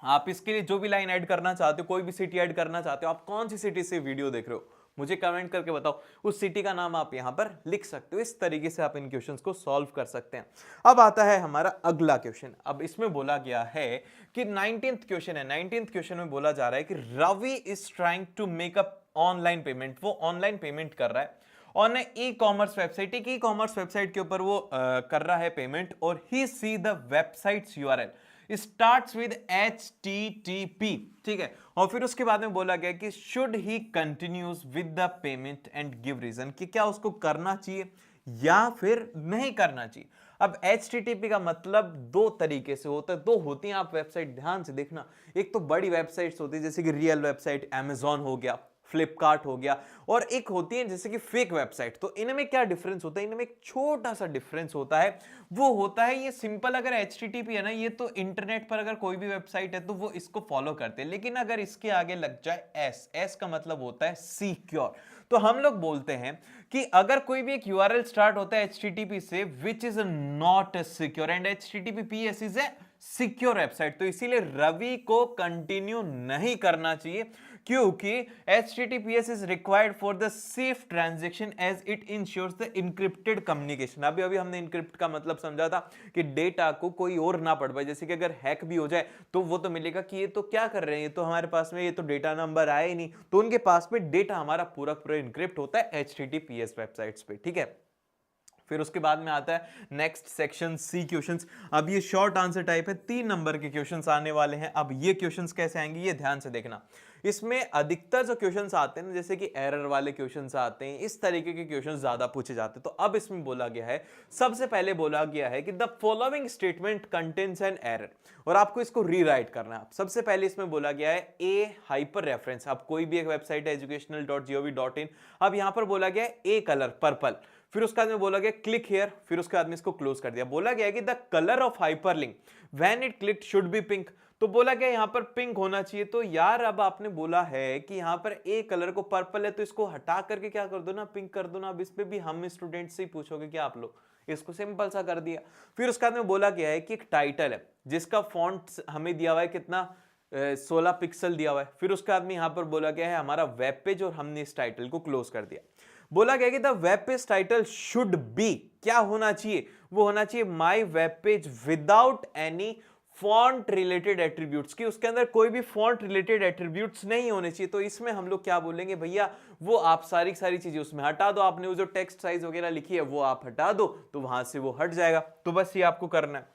आप इसके लिए जो भी लाइन ऐड करना चाहते हो, कोई भी सिटी ऐड करना चाहते हो, आप कौन सी सिटी से वीडियो देख रहे हो मुझे कमेंट करके बताओ, उस सिटी का नाम आप यहां पर लिख सकते हो। इस तरीके से आप इन क्वेश्चंस को सॉल्व कर सकते हैं। अब आता है हमारा अगला क्वेश्चन। अब इसमें बोला गया है कि 19th क्वेश्चन है, 19th क्वेश्चन में बोला जा रहा है कि Ravi is trying to make a online payment, वो ऑनलाइन पेमेंट कर रहा है ऑन ई कॉमर्स वेबसाइट, एक ई कॉमर्स वेबसाइट के ऊपर वो कर रहा है पेमेंट, और he see the website's URL starts with HTTP। ठीक है, और फिर उसके बाद में बोला गया कि should he continues with the payment and give reason, कि क्या उसको करना चाहिए या फिर नहीं करना चाहिए। अब HTTP का मतलब दो तरीके से होता है, दो होती हैं आप वेबसाइट ध्यान से देखना। एक तो बड़ी वेबसाइट्स होती है जैसे कि रियल वेबसाइट, Amazon हो गया, फ्लिपकार्ट हो गया, और एक होती है जैसे कि फेक वेबसाइट। तो इनमें क्या डिफरेंस होता है, इनमें एक छोटा सा डिफरेंस होता है, वो होता है ये सिंपल, अगर HTTP है ना, ये तो इंटरनेट पर अगर कोई भी वेबसाइट है तो वो इसको फॉलो करते हैं, लेकिन अगर इसके आगे लग जाए S का मतलब होता है सिक्योर। तो हम लोग बोलते हैं कि अगर कोई भी एक URL स्टार्ट होता है HTTP से which is not secure and HTTPS is a secure website, तो इसीलिए रवि को कंटिन्यू नहीं करना चाहिए, क्योंकि HTTPS is required for the safe transaction as it ensures the encrypted communication। अभी हमने इनक्रिप्ट का मतलब समझा था कि डेटा को कोई और ना पढ़ पाए, जैसे कि अगर हैक भी हो जाए तो वो तो मिलेगा कि ये तो क्या कर रहे हैं, ये तो हमारे पास में ये तो डेटा नंबर आया ही नहीं, तो उनके पास में डेटा हमारा पूरा पूरा इनक्रिप्ट होता है HTTPS वेबसाइट्स पे। ठीक है, फिर उसके बाद में आता है नेक्स्ट सेक्शन सी क्वेश्चंस। अब ये शॉर्ट आंसर टाइप है, 3 नंबर के क्वेश्चंस आने वाले हैं। अब ये क्वेश्चंस कैसे आएंगे ये ध्यान से देखना। इसमें अधिकतर जो क्वेश्चंस आते हैं ना, जैसे कि एरर वाले क्वेश्चंस आते हैं, इस तरीके के क्वेश्चंस ज्यादा पूछे जाते हैं। तो अब इसमें बोला गया है, सबसे पहले बोला गया है कि the following statement contains an error, और आपको इसको रीराइट करना है। सबसे पहले इसमें बोला गया है ए हाइपर रेफरेंस। अब कोई भी एक वेबसाइट है educational.gov.in, अब यहां पर बोला गया है ए कलर पर्पल, फिर उसके बाद में बोला गया क्लिक हियर, फिर उसके बाद में इसको क्लोज कर दिया। बोला गया है कि the colour of hyperlink when it clicked should be pink, तो बोला गया यहाँ पर पिंक होना चाहिए। तो यार अब आपने बोला है कि यहाँ पर ए कलर को पर्पल है तो इसको हटा करके क्या कर दो ना, पिंक कर दो ना। अब इस पे भी हम स्टूडेंट से ही पूछोगे क्या आप लोग, इसको सिंपल सा कर दिया। फिर उसके बाद में बोला गया है कि एक टाइटल है जिसका फॉन्ट हमें दिया हुआ है कितना, 16 पिक्सल दिया हुआ है। फिर उसके बाद में यहाँ पर बोला गया है हमारा वेब पेज, और हमने इस टाइटल को क्लोज कर दिया। बोला गया कि the web page title should be, क्या होना चाहिए, वो होना चाहिए माई web page without any font related attributes, की उसके अंदर कोई भी फॉन्ट रिलेटेड एट्रीब्यूट्स नहीं होने चाहिए। तो इसमें हम लोग क्या बोलेंगे भैया, वो आप सारी सारी चीजें उसमें हटा दो। आपने वो जो टेक्स्ट साइज वगैरह लिखी है वो आप हटा दो, तो वहां से वो हट जाएगा। तो बस ये आपको करना है।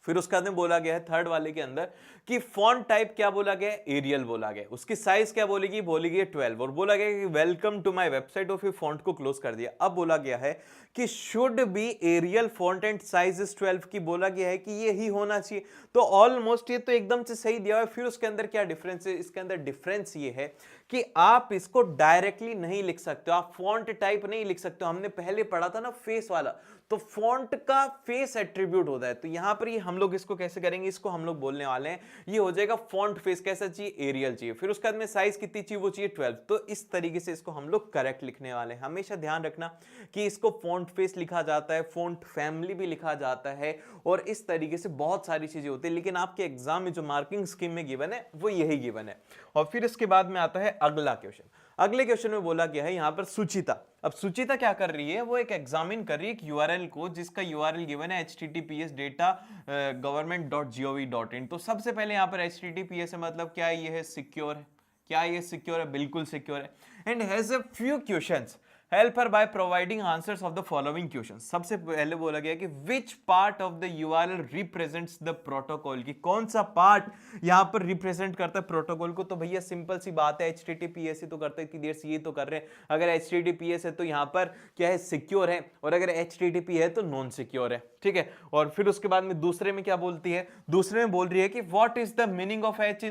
फिर उसके बाद में बोला गया है थर्ड वाले के अंदर कि फॉन्ट टाइप क्या बोला गया है, एरियल बोला गया। उसकी साइज क्या बोलेगी, बोलेगी 12, और बोला गया कि वेलकम टू माय वेबसाइट, और फिर फॉन्ट को क्लोज कर दिया। अब बोला गया है कि should be Arial font and size is 12, की बोला गया है कि ये ही होना चाहिए। तो ऑलमोस्ट ये तो एकदम से सही दिया हुआ है। फिर उसके अंदर क्या डिफरेंस है, इसके अंदर डिफरेंस ये है कि आप इसको डायरेक्टली नहीं लिख सकते हो, आप फॉन्ट टाइप नहीं लिख सकते हो। हमने पहले पढ़ा था ना फेस वाला, तो फॉन्ट का फेस एट्रीब्यूट होता है। तो यहां पर ये हम लोग इसको कैसे करेंगे, इसको हम लोग बोलने वाले हैं ये हो जाएगा फॉन्ट फेस कैसा चाहिए, एरियल चाहिए। फिर उसके बाद में साइज कितनी चाहिए, वो चाहिए 12। तो इस तरीके से इसको हम लोग करेक्ट लिखने वाले हैं। हमेशा ध्यान रखना कि इसको फॉन्ट फेस लिखा जाता है, फॉन्ट फैमिली भी लिखा जाता है, और इस तरीके से बहुत सारी चीजें होती है। लेकिन आपके एग्जाम में जो मार्किंग स्कीम में गिवन है वो यही गिवन है। और फिर इसके बाद में आता है अगला क्वेश्चन। अगले क्वेश्चन में बोला गया है यहां पर सुचिता। अब सुचिता क्या कर रही है, वो एक एग्जामिन कर रही है एक यूआरएल को, जिसका यूआरएल गिवन है https://data.gov.in। तो सबसे पहले यहां पर https है मतलब क्या है, ये है सिक्योर है। क्या ये सिक्योर है, बिल्कुल सिक्योर है। And has a few questions, help her by providing answers of the following question. सबसे पहले बोला गया कि which part of the URL represents the protocol, की कौन सा पार्ट यहां पर रिप्रेजेंट करता है प्रोटोकॉल को। तो भैया सिंपल सी बात है, https ही तो करता है, इतनी देर से ये तो कर रहे हैं। अगर https है तो यहां पर क्या है, सिक्योर है, और अगर http है तो नॉन सिक्योर है, ठीक है। और फिर उसके बाद में दूसरे में क्या बोलती है, दूसरे में बोल रही है कि what is the meaning of S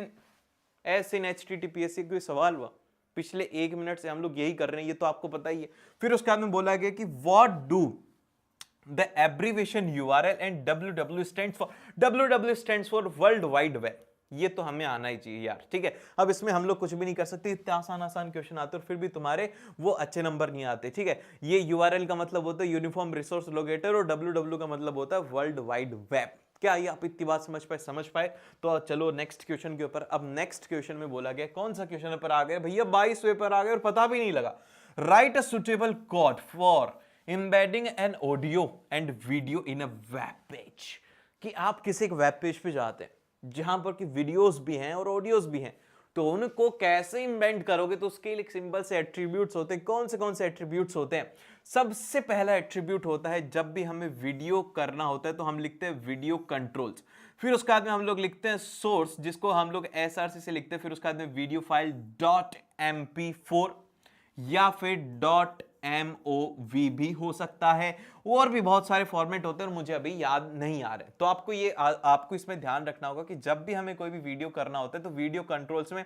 in https। कोई सवाल हुआ, पिछले 1 मिनट से हम लोग यही कर रहे हैं, ये तो आपको पता ही है। फिर उसके बाद में बोला गया कि what do the abbreviation URL and www stands for world wide web. ये तो हमें आना ही चाहिए यार, ठीक है। अब इसमें हम लोग कुछ भी नहीं कर सकते, इतने आसान आसान क्वेश्चन आते और फिर भी तुम्हारे वो अच्छे नंबर नहीं आते, ठीक है। ये यूआरएल का मतलब होता है यूनिफॉर्म रिसोर्स लोकेटर, और www का मतलब होता है वर्ल्ड वाइड वेब। क्या ये आप इतनी बात समझ पाए। तो चलो नेक्स्ट क्वेश्चन के ऊपर। अब नेक्स्ट क्वेश्चन में बोला गया, कौन सा क्वेश्चन पर आ गया भैया, 22 पेपर आ गए और पता भी नहीं लगा। Right a suitable code for embedding an audio and video in a web page. कि आप किसी एक वेब पेज पे जाते हैं जहां पर कि वीडियोस भी हैं और ऑडियोस भी हैं, तो उनको कैसे इम्बेड करोगे। तो उसके लिए सिंपल से एट्रीब्यूट्स होते हैं। कौन से एट्रीब्यूट्स होते हैं, सबसे पहला एट्रीब्यूट होता है जब भी हमें वीडियो करना होता है तो हम लिखते हैं वीडियो कंट्रोल्स। फिर उसके बाद में हम लोग लिखते हैं सोर्स, जिसको हम लोग एसआरसी से लिखते हैं। फिर उसके बाद में वीडियो फाइल .mp4 या फिर .mov भी हो सकता है, और भी बहुत सारे फॉर्मेट होते हैं और मुझे अभी याद नहीं आ रहे। तो आपको इसमें ध्यान रखना होगा कि जब भी हमें कोई भी वीडियो करना होता है तो वीडियो कंट्रोल्स में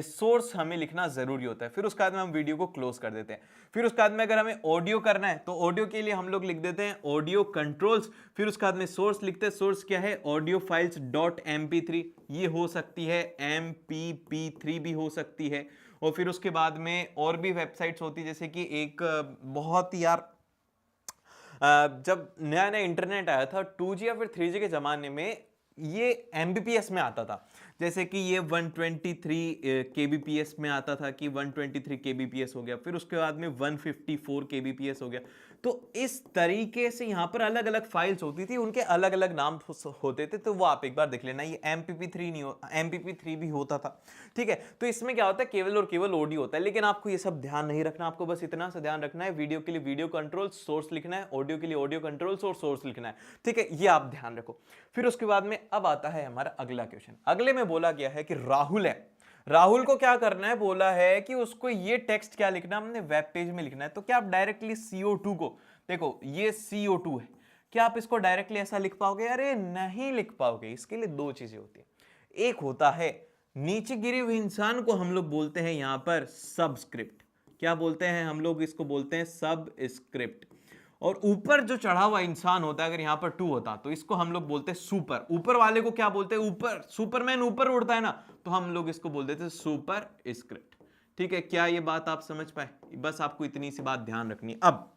सोर्स हमें लिखना जरूरी होता है। फिर उसके बाद में हम वीडियो को क्लोज कर देते हैं। फिर उसके बाद में अगर हमें ऑडियो करना है तो ऑडियो के लिए हम लोग लिख देते हैं ऑडियो कंट्रोल्स। फिर उसके बाद में सोर्स लिखते हैं, सोर्स क्या है, ऑडियो फाइल्स .mp3, ये हो सकती है mpp3 भी हो सकती है। और फिर उसके बाद में और भी वेबसाइट्स होती है, जैसे कि एक बहुत ही यार जब नया नया इंटरनेट आया था 2G या फिर 3G के ज़माने में, ये MBPS में आता था। जैसे कि ये 123 kbps में आता था कि 123 kbps हो गया, फिर उसके बाद में 154 kbps हो गया। तो इस तरीके से यहाँ पर अलग अलग फाइल्स होती थी, उनके अलग अलग नाम होते थे। तो वो आप एक बार देख लेना, ये MPP3 नहीं हो, MPP3 भी होता था, ठीक है। तो इसमें क्या होता है, केवल और केवल ऑडियो होता है। लेकिन आपको ये सब ध्यान नहीं रखना, आपको बस इतना सा ध्यान रखना है, वीडियो के लिए वीडियो कंट्रोल सोर्स लिखना है, ऑडियो के लिए ऑडियो कंट्रोल्स और सोर्स लिखना है, ठीक है। ये आप ध्यान रखो। फिर उसके बाद में अब आता है हमारा अगला क्वेश्चन। अगले में बोला गया है कि राहुल है, राहुल को क्या करना है, बोला है कि उसको ये टेक्स्ट क्या लिखना है, हमने वेब पेज में लिखना है। तो क्या आप डायरेक्टली CO2 को, देखो ये CO2 है, क्या आप इसको डायरेक्टली ऐसा लिख पाओगे? अरे नहीं लिख पाओगे। इसके लिए दो चीजें होती है। एक होता है नीचे गिरे हुए इंसान को हम लोग बोलते हैं यहां पर सबस्क्रिप्ट। क्या बोलते हैं हम लोग, इसको बोलते हैं सबस्क्रिप्ट। और ऊपर जो चढ़ा हुआ इंसान होता है, अगर यहां पर 2 होता तो इसको हम लोग बोलते हैं सुपर। ऊपर वाले को क्या बोलते हैं? ऊपर, सुपरमैन ऊपर उड़ता है ना, तो हम लोग इसको बोल देते हैं सुपर स्क्रिप्ट। ठीक है, क्या ये बात आप समझ पाए? बस आपको इतनी सी बात ध्यान रखनी है। अब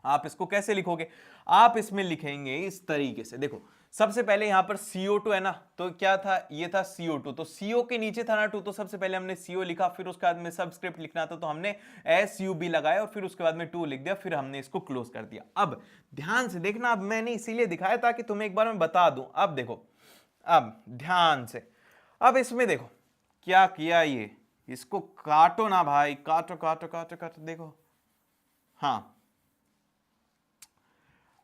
आप इसको कैसे लिखोगे? आप इसमें लिखेंगे इस तरीके से। देखो, सबसे पहले यहां पर CO2 है ना, तो क्या था? ये था CO2, तो CO के नीचे था ना 2, तो सबसे पहले हमने CO लिखा, फिर उसके बाद में सबस्क्रिप्ट लिखना था तो हमने SUB लगाया और फिर उसके बाद में 2 लिख दिया, फिर हमने इसको क्लोज कर दिया। अब ध्यान से देखना, अब मैंने इसीलिए दिखाया ताकि तुम्हें एक बार मैं बता दूं। अब देखो, अब ध्यान से, अब इसमें देखो क्या किया, ये इसको काटो ना भाई, काटो काटो काटो काटो, देखो। हाँ,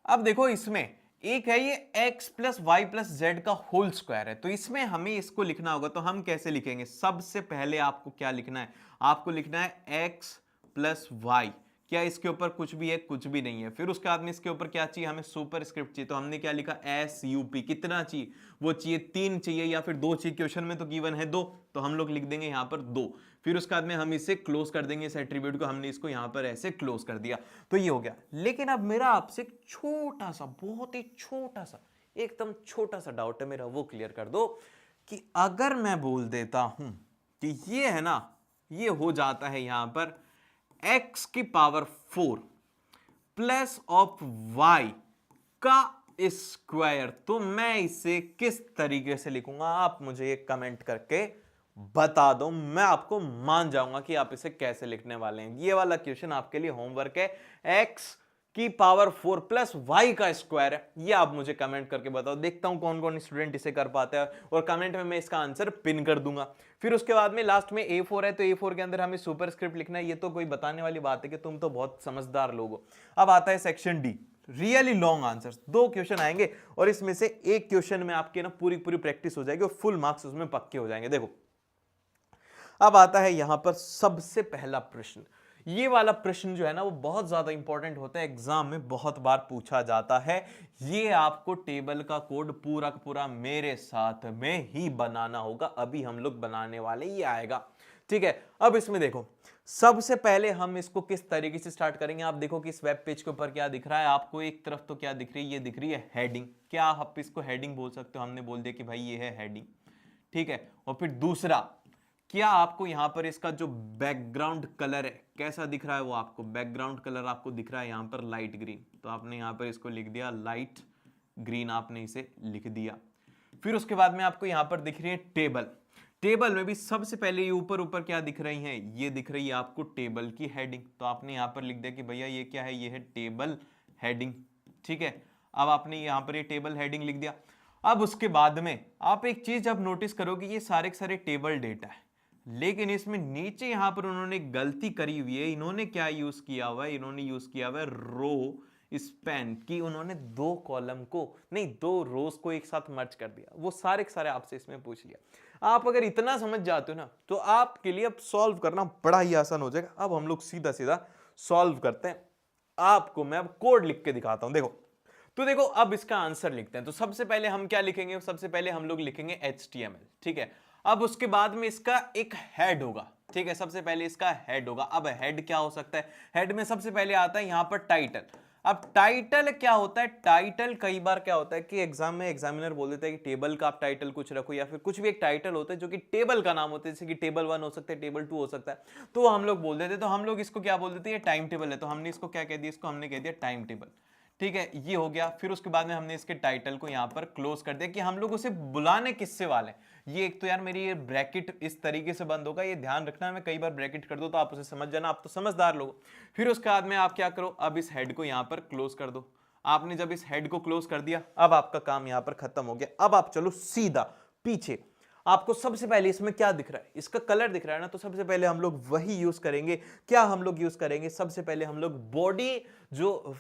अब देखो, इसमें एक है ये x plus y plus z का होल स्क्वायर है, तो इसमें हमें इसको लिखना होगा। तो हम कैसे लिखेंगे? सबसे पहले आपको क्या लिखना है? आपको लिखना है x प्लस वाई। क्या इसके ऊपर कुछ भी है? कुछ भी नहीं है। फिर उसके बाद में इसके ऊपर क्या चाहिए? हमें सुपर स्क्रिप्ट चाहिए, तो हमने क्या लिखा? SUP। कितना चाहिए? वो चाहिए 3 चाहिए या फिर 2 चाहिए? क्वेश्चन में तो गिवन है 2, तो हम लोग लिख देंगे यहां पर 2। फिर उसके बाद में हम इसे क्लोज कर देंगे, इस एट्रीब्यूट को हमने इसको यहां पर ऐसे क्लोज कर दिया, तो ये हो गया। लेकिन अब मेरा आपसे एक छोटा सा, बहुत ही छोटा सा, एकदम छोटा सा डाउट है मेरा, वो क्लियर कर दो कि अगर मैं बोल देता हूं कि ये है ना, ये हो जाता है यहां पर x की पावर 4 प्लस ऑफ y का स्क्वायर, तो मैं इसे किस तरीके से लिखूंगा? आप मुझे ये कमेंट करके बता दो, मैं आपको मान जाऊंगा कि आप इसे कैसे लिखने वाले हैं। ये वाला क्वेश्चन आपके लिए होमवर्क है, x की पावर 4 प्लस y का स्क्वायर है। ये आप मुझे कमेंट करके बताओ, देखता हूं कौन कौन स्टूडेंट इसे कर पाता है, और कमेंट में मैं इसका आंसर पिन कर दूंगा। फिर उसके बाद में लास्ट में A4 है, तो A4 के अंदर हमें सुपर स्क्रिप्ट लिखना है। ये तो कोई बताने वाली बात है कि तुम तो बहुत समझदार लोग हो। अब आता है section D, really long answers. 2 question आएंगे और इसमें से एक क्वेश्चन में आपकी ना पूरी पूरी प्रैक्टिस हो जाएगी और फुल मार्क्स उसमें पक्के हो जाएंगे। देखो, अब आता है यहां पर सबसे पहला प्रश्न। ये वाला प्रश्न जो है ना, वो बहुत ज्यादा इंपॉर्टेंट होता है, एग्जाम में बहुत बार पूछा जाता है। ये आपको टेबल का कोड पूरा का पूरा मेरे साथ में ही बनाना होगा। अभी हम लोग बनाने वाले, ये आएगा, ठीक है। अब इसमें देखो, सबसे पहले हम इसको किस तरीके से स्टार्ट करेंगे? आप देखो कि इस वेब पेज के ऊपर क्या दिख रहा है आपको? एक तरफ तो क्या दिख रही है? ये दिख रही है हेडिंग। क्या आप इसको हेडिंग बोल सकते हो? हमने बोल दिया कि भाई ये है हेडिंग, ठीक है। और फिर दूसरा, क्या आपको यहां पर इसका जो बैकग्राउंड कलर है कैसा दिख रहा है? वो आपको बैकग्राउंड कलर आपको दिख रहा है यहां पर लाइट ग्रीन, तो आपने यहां पर इसको लिख दिया लाइट ग्रीन, आपने इसे लिख दिया। फिर उसके बाद में आपको यहां पर दिख रही है टेबल। टेबल में भी सबसे पहले ये ऊपर ऊपर क्या दिख रही है? ये दिख रही है आपको टेबल की हेडिंग, तो आपने यहां पर लिख दिया कि भैया ये क्या है? ये है टेबल हेडिंग, ठीक है। अब आपने यहां पर ये टेबल हेडिंग लिख दिया। अब उसके बाद में आप एक चीज अब नोटिस करोगे, ये सारे के सारे टेबल डेटा है, लेकिन इसमें नीचे यहां पर उन्होंने गलती करी हुई है। इन्होंने क्या यूज किया हुआ है? इन्होंने यूज किया हुआ है रो स्पैन की। उन्होंने 2 कॉलम को नहीं, 2 रोज को एक साथ मर्ज कर दिया। वो सारे के सारे आपसे इसमें पूछ लिया। आप अगर इतना समझ जाते हो ना, तो आपके लिए अब सॉल्व करना बड़ा ही आसान हो जाएगा। अब हम लोग सीधा सीधा सॉल्व करते हैं। आपको मैं अब कोड लिख के दिखाता हूं। देखो, तो देखो, अब इसका आंसर लिखते हैं। तो सबसे पहले हम क्या लिखेंगे? सबसे पहले हम लोग लिखेंगे HTML, ठीक है। अब उसके बाद में इसका एक हेड होगा, ठीक है। सबसे पहले इसका हेड होगा। अब हेड क्या हो सकता है? हेड में सबसे पहले आता है यहां पर टाइटल। अब टाइटल क्या होता है? टाइटल कई बार क्या होता है कि एग्जाम में एग्जामिनर बोल देता है कि टेबल का आप टाइटल कुछ रखो, या फिर कुछ भी एक टाइटल होता है जो कि टेबल का नाम होता है, जैसे कि टेबल 1 हो सकता है, टेबल 2 हो सकता है, तो हम लोग बोल देते हैं। तो हम लोग इसको क्या बोल देते हैं? टाइम टेबल है, तो हमने इसको क्या कह दिया? इसको हमने कह दिया टाइम टेबल, ठीक है। ये हो गया। फिर उसके बाद में हमने इसके टाइटल को यहां पर क्लोज कर दिया कि हम लोग उसे बुलाने किससे वाले। ये एक तो यार मेरी ये ब्रैकेट इस तरीके से बंद होगा, ये ध्यान रखना। मैं कई बार ब्रैकेट कर दो तो आप उसे समझ जाना, आप तो समझदार लोग। फिर उसके बाद में आप क्या करो? अब इस हेड को यहां पर क्लोज कर दो। आपने जब इस हेड को क्लोज कर दिया, अब आपका काम यहां पर खत्म हो गया। अब आप चलो सीधा पीछे। आपको सबसे पहले इसमें क्या दिख रहा है? इसका कलर दिख रहा है ना, तो सबसे पहले हम लोग वही यूज करेंगे। क्या हम लोग यूज करेंगे? सबसे पहले हम लोग बॉडी जो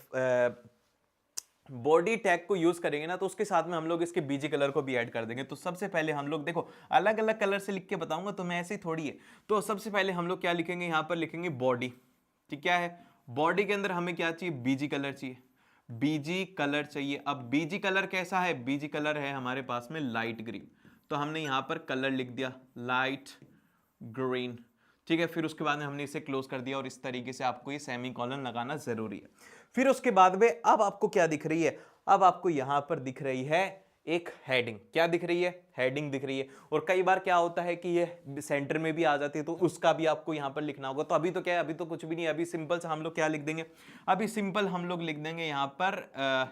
बॉडी टैग को यूज करेंगे ना, तो उसके साथ में हम लोग इसके बीजी कलर को भी ऐड कर देंगे। तो सबसे पहले हम लोग देखो, अलग अलग कलर से लिख के बताऊंगा तो मैं ऐसे ही थोड़ी है। तो सबसे पहले हम लोग क्या लिखेंगे? यहां पर लिखेंगे बॉडी, ठीक क्या है। बॉडी के अंदर हमें क्या चाहिए? बीजी कलर चाहिए, बीजी कलर चाहिए। अब बीजी कलर कैसा है? बीजी कलर है हमारे पास में लाइट ग्रीन, तो हमने यहां पर कलर लिख दिया लाइट ग्रीन, ठीक है। फिर उसके बाद में हमने इसे क्लोज कर दिया और इस तरीके से आपको ये सेमीकोलन लगाना जरूरी है। फिर उसके बाद में अब आपको क्या दिख रही है, अब आपको यहां पर दिख रही है एक हेडिंग। क्या दिख रही है, हेडिंग दिख रही है। और कई बार क्या होता है कि ये सेंटर में भी आ जाती है तो उसका भी आपको यहां पर लिखना होगा। तो अभी तो क्या है, अभी तो कुछ भी नहीं है, अभी सिंपल से हम लोग क्या लिख देंगे, अभी सिंपल हम लोग लिख देंगे यहां पर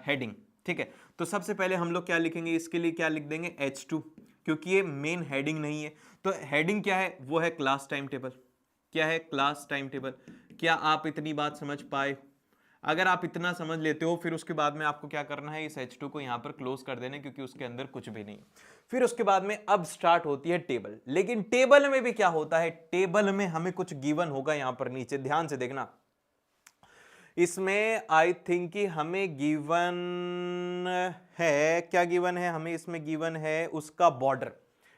हेडिंग। ठीक है, तो सबसे पहले हम लोग क्या लिखेंगे, इसके लिए क्या लिख देंगे H2, क्योंकि ये मेन हेडिंग नहीं है। तो हेडिंग क्या है, वो है क्लास टाइम टेबल। क्या है, क्लास टाइम टेबल। क्या आप इतनी बात समझ पाए? अगर आप इतना समझ लेते हो, फिर उसके बाद में आपको क्या करना है, इस H2 को यहां पर क्लोज कर देना, क्योंकि उसके अंदर कुछ भी नहीं। फिर उसके बाद में अब स्टार्ट होती है टेबल। लेकिन टेबल में भी क्या होता है, टेबल में हमें कुछ गिवन होगा यहां पर नीचे, ध्यान से देखना। इसमें आई थिंक कि हमें गिवन है, क्या गिवन है हमें, इसमें गिवन है उसका बॉर्डर।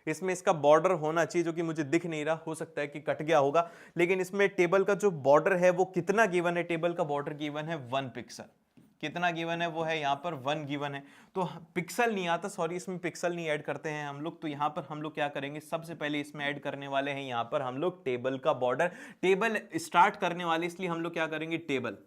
इसमें इसका बॉर्डर होना चाहिए, जो कि मुझे दिख नहीं रहा, हो सकता है कि कट गया होगा। लेकिन इसमें टेबल का जो बॉर्डर है वो कितना गिवन है, टेबल का बॉर्डर गिवन है 1 पिक्सल। कितना गिवन है, वो है यहाँ पर 1 गिवन है। तो पिक्सल नहीं आता, सॉरी, इसमें पिक्सल नहीं ऐड करते हैं हम लोग। तो यहाँ पर हम लोग क्या करेंगे, सबसे पहले इसमें ऐड करने वाले हैं यहाँ पर हम लोग टेबल का बॉर्डर। टेबल स्टार्ट करने वाले, इसलिए हम लोग क्या करेंगे, टेबल।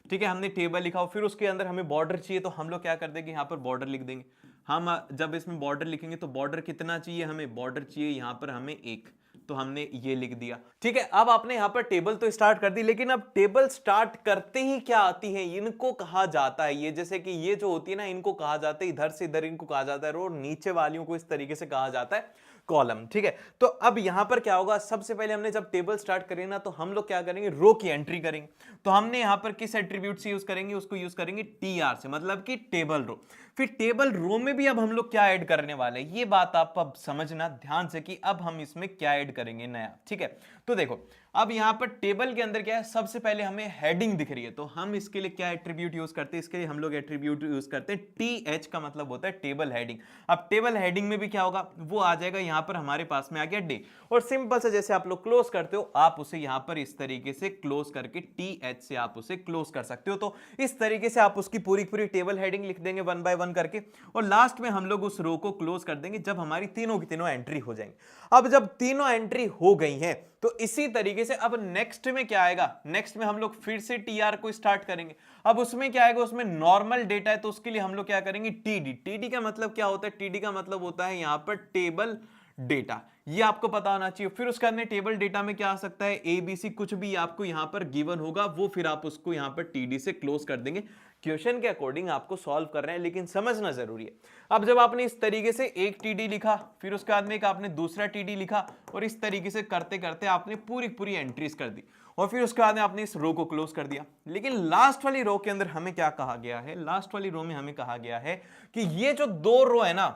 ठीक है, हमने टेबल लिखा, फिर उसके अंदर हमें बॉर्डर चाहिए, तो हम लोग क्या कर देंगे, यहाँ पर बॉर्डर लिख देंगे। हम जब इसमें बॉर्डर लिखेंगे तो बॉर्डर कितना चाहिए हमें, बॉर्डर चाहिए यहाँ पर हमें 1, तो हमने ये लिख दिया। ठीक है, अब आपने यहाँ पर टेबल तो स्टार्ट कर दी, लेकिन अब टेबल स्टार्ट करते ही क्या आती है, इनको कहा जाता है, ये जैसे कि ये जो होती है ना, इनको कहा जाता है, इधर से इधर इनको कहा जाता है रो, नीचे वालियों को इस तरीके से कहा जाता है कॉलम। ठीक है, तो अब यहां पर क्या होगा, सबसे पहले हमने जब टेबल स्टार्ट करें ना, तो हम लोग क्या करेंगे, रो की एंट्री करेंगे। तो हमने यहां पर किस एट्रीब्यूट से यूज करेंगे, उसको यूज करेंगे TR से, मतलब कि टेबल रो। फिर टेबल रो में भी अब हम लोग क्या ऐड करने वाले हैं, ये बात आप अब समझना ध्यान से कि अब हम इसमें क्या ऐड करेंगे नया। ठीक है, तो देखो अब यहां पर टेबल के अंदर क्या है, सबसे पहले हमें हेडिंग दिख रही है, तो हम इसके लिए क्या एट्रीब्यूट यूज करते हैं, इसके लिए हम लोग एट्रीब्यूट यूज करते हैं TH का मतलब होता है टेबल हेडिंग। अब टेबल हेडिंग में भी क्या होगा, वो आ जाएगा यहां पर हमारे पास में आ गया डे, और सिंपल से जैसे आप लोग क्लोज करते हो, आप उसे यहां पर इस तरीके से क्लोज करके TH से आप उसे क्लोज कर सकते हो। तो इस तरीके से आप उसकी पूरी पूरी टेबल हेडिंग लिख देंगे 1 बाय 1 करके, और लास्ट में हम लोग उस रो को क्लोज कर देंगे जब हमारी तीनों की तीनों एंट्री हो जाएंगी। अब जब तीनों एंट्री हो गई हैं, तो इसी तरीके से अब नेक्स्ट में क्या आएगा, नेक्स्ट में हम लोग फिर से TR को स्टार्ट करेंगे। अब उसमें क्या आएगा, उसमें नॉर्मल डेटा है, तो उसके लिए हम लोग क्या करेंगे, TD। TD का मतलब क्या होता है, TD का मतलब होता है यहां पर टेबल डेटा, ये आपको पता होना चाहिए। फिर उसके बाद टेबल डेटा में क्या आ सकता है, ABC, कुछ भी आपको यहां पर गिवन होगा, वो फिर आप उसको यहां पर TD से क्लोज कर देंगे। क्वेश्चन के अकॉर्डिंग आपको सॉल्व कर रहे हैं, लेकिन समझना जरूरी है। अब जब आपने इस तरीके से एक TD लिखा, फिर उसके बाद में एक आपने दूसरा TD लिखा, और इस तरीके से करते करते आपने पूरी पूरी एंट्रीज कर दी, और फिर उसके बाद में आपने इस रो को क्लोज कर दिया। लेकिन लास्ट वाली रो के अंदर हमें क्या कहा गया है, लास्ट वाली रो में हमें कहा गया है कि ये जो 2 रो है ना,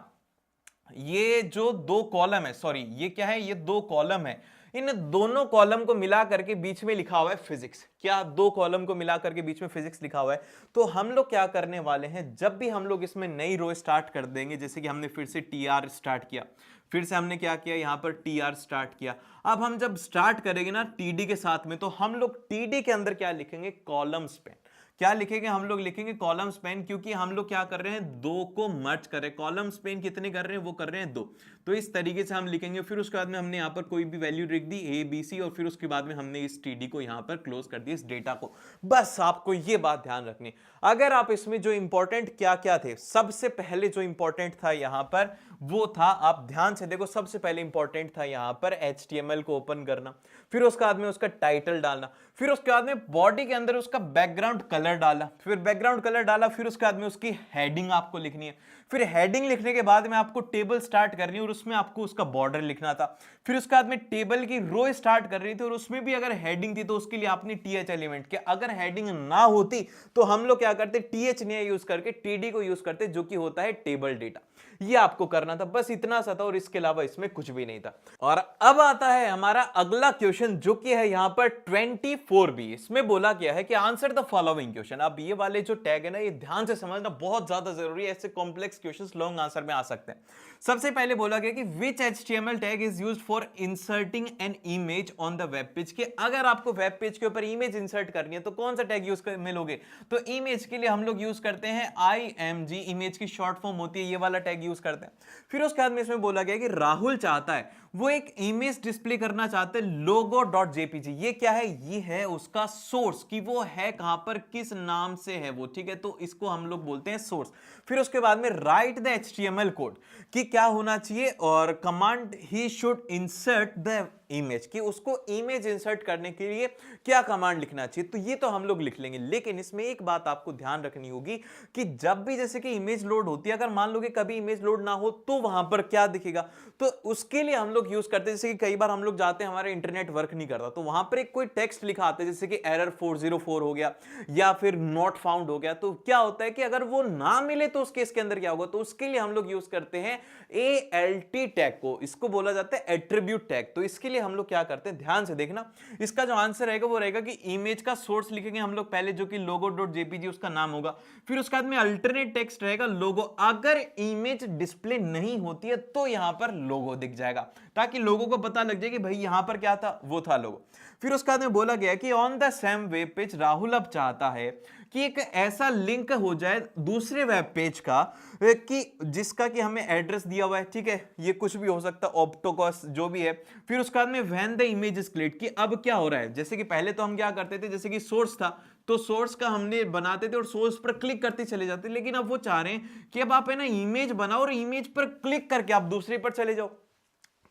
ये जो 2 कॉलम है, सॉरी ये क्या है, ये 2 कॉलम है, इन दोनों कॉलम को मिला करके बीच में लिखा हुआ है फिजिक्स। क्या 2 कॉलम को मिला करके बीच में फिजिक्स लिखा हुआ है। तो हम लोग क्या करने वाले हैं, जब भी हम लोग इसमें नई रो स्टार्ट कर देंगे, जैसे कि हमने फिर से TR स्टार्ट किया, फिर से हमने क्या किया, यहां पर TR स्टार्ट किया। अब हम जब स्टार्ट करेंगे ना TD के साथ में, तो हम लोग TD के अंदर क्या लिखेंगे, कॉलम स्पैन। क्या लिखेंगे, हम लोग लिखेंगे कॉलम स्पैन, क्योंकि हम लोग क्या कर रहे हैं, 2 को मर्ज कर रहे हैं। कॉलम स्पैन कितने कर रहे हैं, वो कर रहे हैं 2। तो इस तरीके से हम लिखेंगे। फिर उसके बाद में हमने यहाँ पर कोई भी वैल्यू लिख दी ABC, और फिर उसके बाद में हमने इस TD को यहाँ पर क्लोज कर दिया, इस डेटा को। बस आपको ये बात ध्यान रखनी। अगर आप इसमें जो इंपॉर्टेंट क्या क्या थे, सबसे पहले जो इंपॉर्टेंट था यहाँ पर वो था, आप ध्यान से देखो, सबसे पहले इंपॉर्टेंट था यहाँ पर HTML को ओपन करना, फिर उसके बाद में उसका टाइटल डालना, फिर उसके बाद में बॉडी के अंदर उसका बैकग्राउंड कलर डाला, फिर बैकग्राउंड कलर डाला, फिर उसके बाद में उसकी हेडिंग आपको लिखनी है। फिर हेडिंग लिखने के बाद में आपको टेबल स्टार्ट करनी है, और उसमें आपको उसका बॉर्डर लिखना था। फिर उसके बाद में टेबल की रो स्टार्ट कर रही थी, और उसमें भी अगर हेडिंग थी तो उसके लिए आपने TH एलिमेंट के, अगर हेडिंग ना होती तो हम लोग क्या करते, TH नहीं यूज करके TD को यूज करते, जो कि होता है टेबल डेटा। ये आपको करना था, बस इतना सा था, और इसके अलावा इसमें कुछ भी नहीं था। और अब आता है हमारा अगला क्वेश्चन, जो कि है यहां पर 24B। इसमें बोला गया है कि आंसर द फॉलोइंग क्वेश्चन। अब ये वाले जो टैग है ना, ये ध्यान से समझना बहुत ज्यादा जरूरी है, ऐसे कॉम्प्लेक्स क्वेश्चंस लॉन्ग आंसर में आ सकते हैं। सबसे पहले बोला गया कि विच HTML tag is used for inserting an image on the web page, कि अगर आपको वेब पेज के ऊपर इमेज इंसर्ट करनी है तो कौन सा टैग यूज में लोगे, तो इमेज के लिए हम लोग यूज करते हैं IMG, इमेज की शॉर्ट फॉर्म होती है, ये वाला टैग यूज करते हैं। फिर उसके बाद में इसमें बोला गया कि राहुल चाहता है, वो एक इमेज डिस्प्ले करना चाहते हैं logo.jpg। ये क्या है, ये है उसका सोर्स, कि वो है कहां पर, किस नाम से है वो, ठीक है, तो इसको हम लोग बोलते हैं सोर्स। फिर उसके बाद में राइट द HTML कोड, कि क्या होना चाहिए, और command he should insert the image, कि उसको इमेज इंसर्ट करने के लिए क्या कमांड लिखना चाहिए, तो ये तो हम लोग लिख लेंगे। लेकिन इसमें एक बात आपको ध्यान रखनी होगी कि जब भी जैसे कि इमेज लोड होती है, अगर मान लो कि कभी इमेज लोड ना हो तो वहां पर क्या दिखेगा, तो उसके लिए हम लोग यूज करते हैं, जैसे कि कई बार हम लोग जाते हैं, हमारा इंटरनेट वर्क नहीं करता, तो वहां पर एक कोई टेक्स्ट लिखा आता है, जैसे कि एरर 404 हो गया या फिर नॉट फाउंड हो गया, तो क्या होता है कि अगर वो ना मिले तो उस केस के अंदर क्या होगा, तो उसके लिए हम लोग यूज करते हैं ALT टैग को, इसको बोला जाता है एट्रीब्यूट टैग। तो इसके लिए हम लोग क्या करते हैं, ध्यान से देखना, इसका जो आंसर रहेगा वो रहेगा कि इमेज का सोर्स लिखेंगे हम लोग पहले, जो कि logo.jpg उसका नाम होगा। फिर उसके बाद में अल्टरनेट टेक्स्ट रहेगा लोगो, अगर इमेज डिस्प्ले नहीं होती है तो यहां पर लोगो दिख जाएगा, ताकि लोगों को पता लग जाए कि भाई यहां पर क्या था, वो था लोगो। फिर उसके बाद में बोला गया कि on the same web page Rahul अब चाहता है कि एक ऐसा लिंक हो जाए दूसरे वेब पेज का, कि जिसका कि हमें एड्रेस दिया हुआ है, ठीक है, ये कुछ भी हो सकता है, ऑप्टोकॉस जो भी है। फिर उसके बाद में when the image is click, कि अब क्या हो रहा है, जैसे कि पहले तो हम क्या करते थे, जैसे कि सोर्स था तो सोर्स का हमने बनाते थे और सोर्स पर क्लिक करते चले जाते, लेकिन अब वो चाह रहे हैं कि अब आप है ना इमेज बनाओ और इमेज पर क्लिक करके आप दूसरे पर चले जाओ,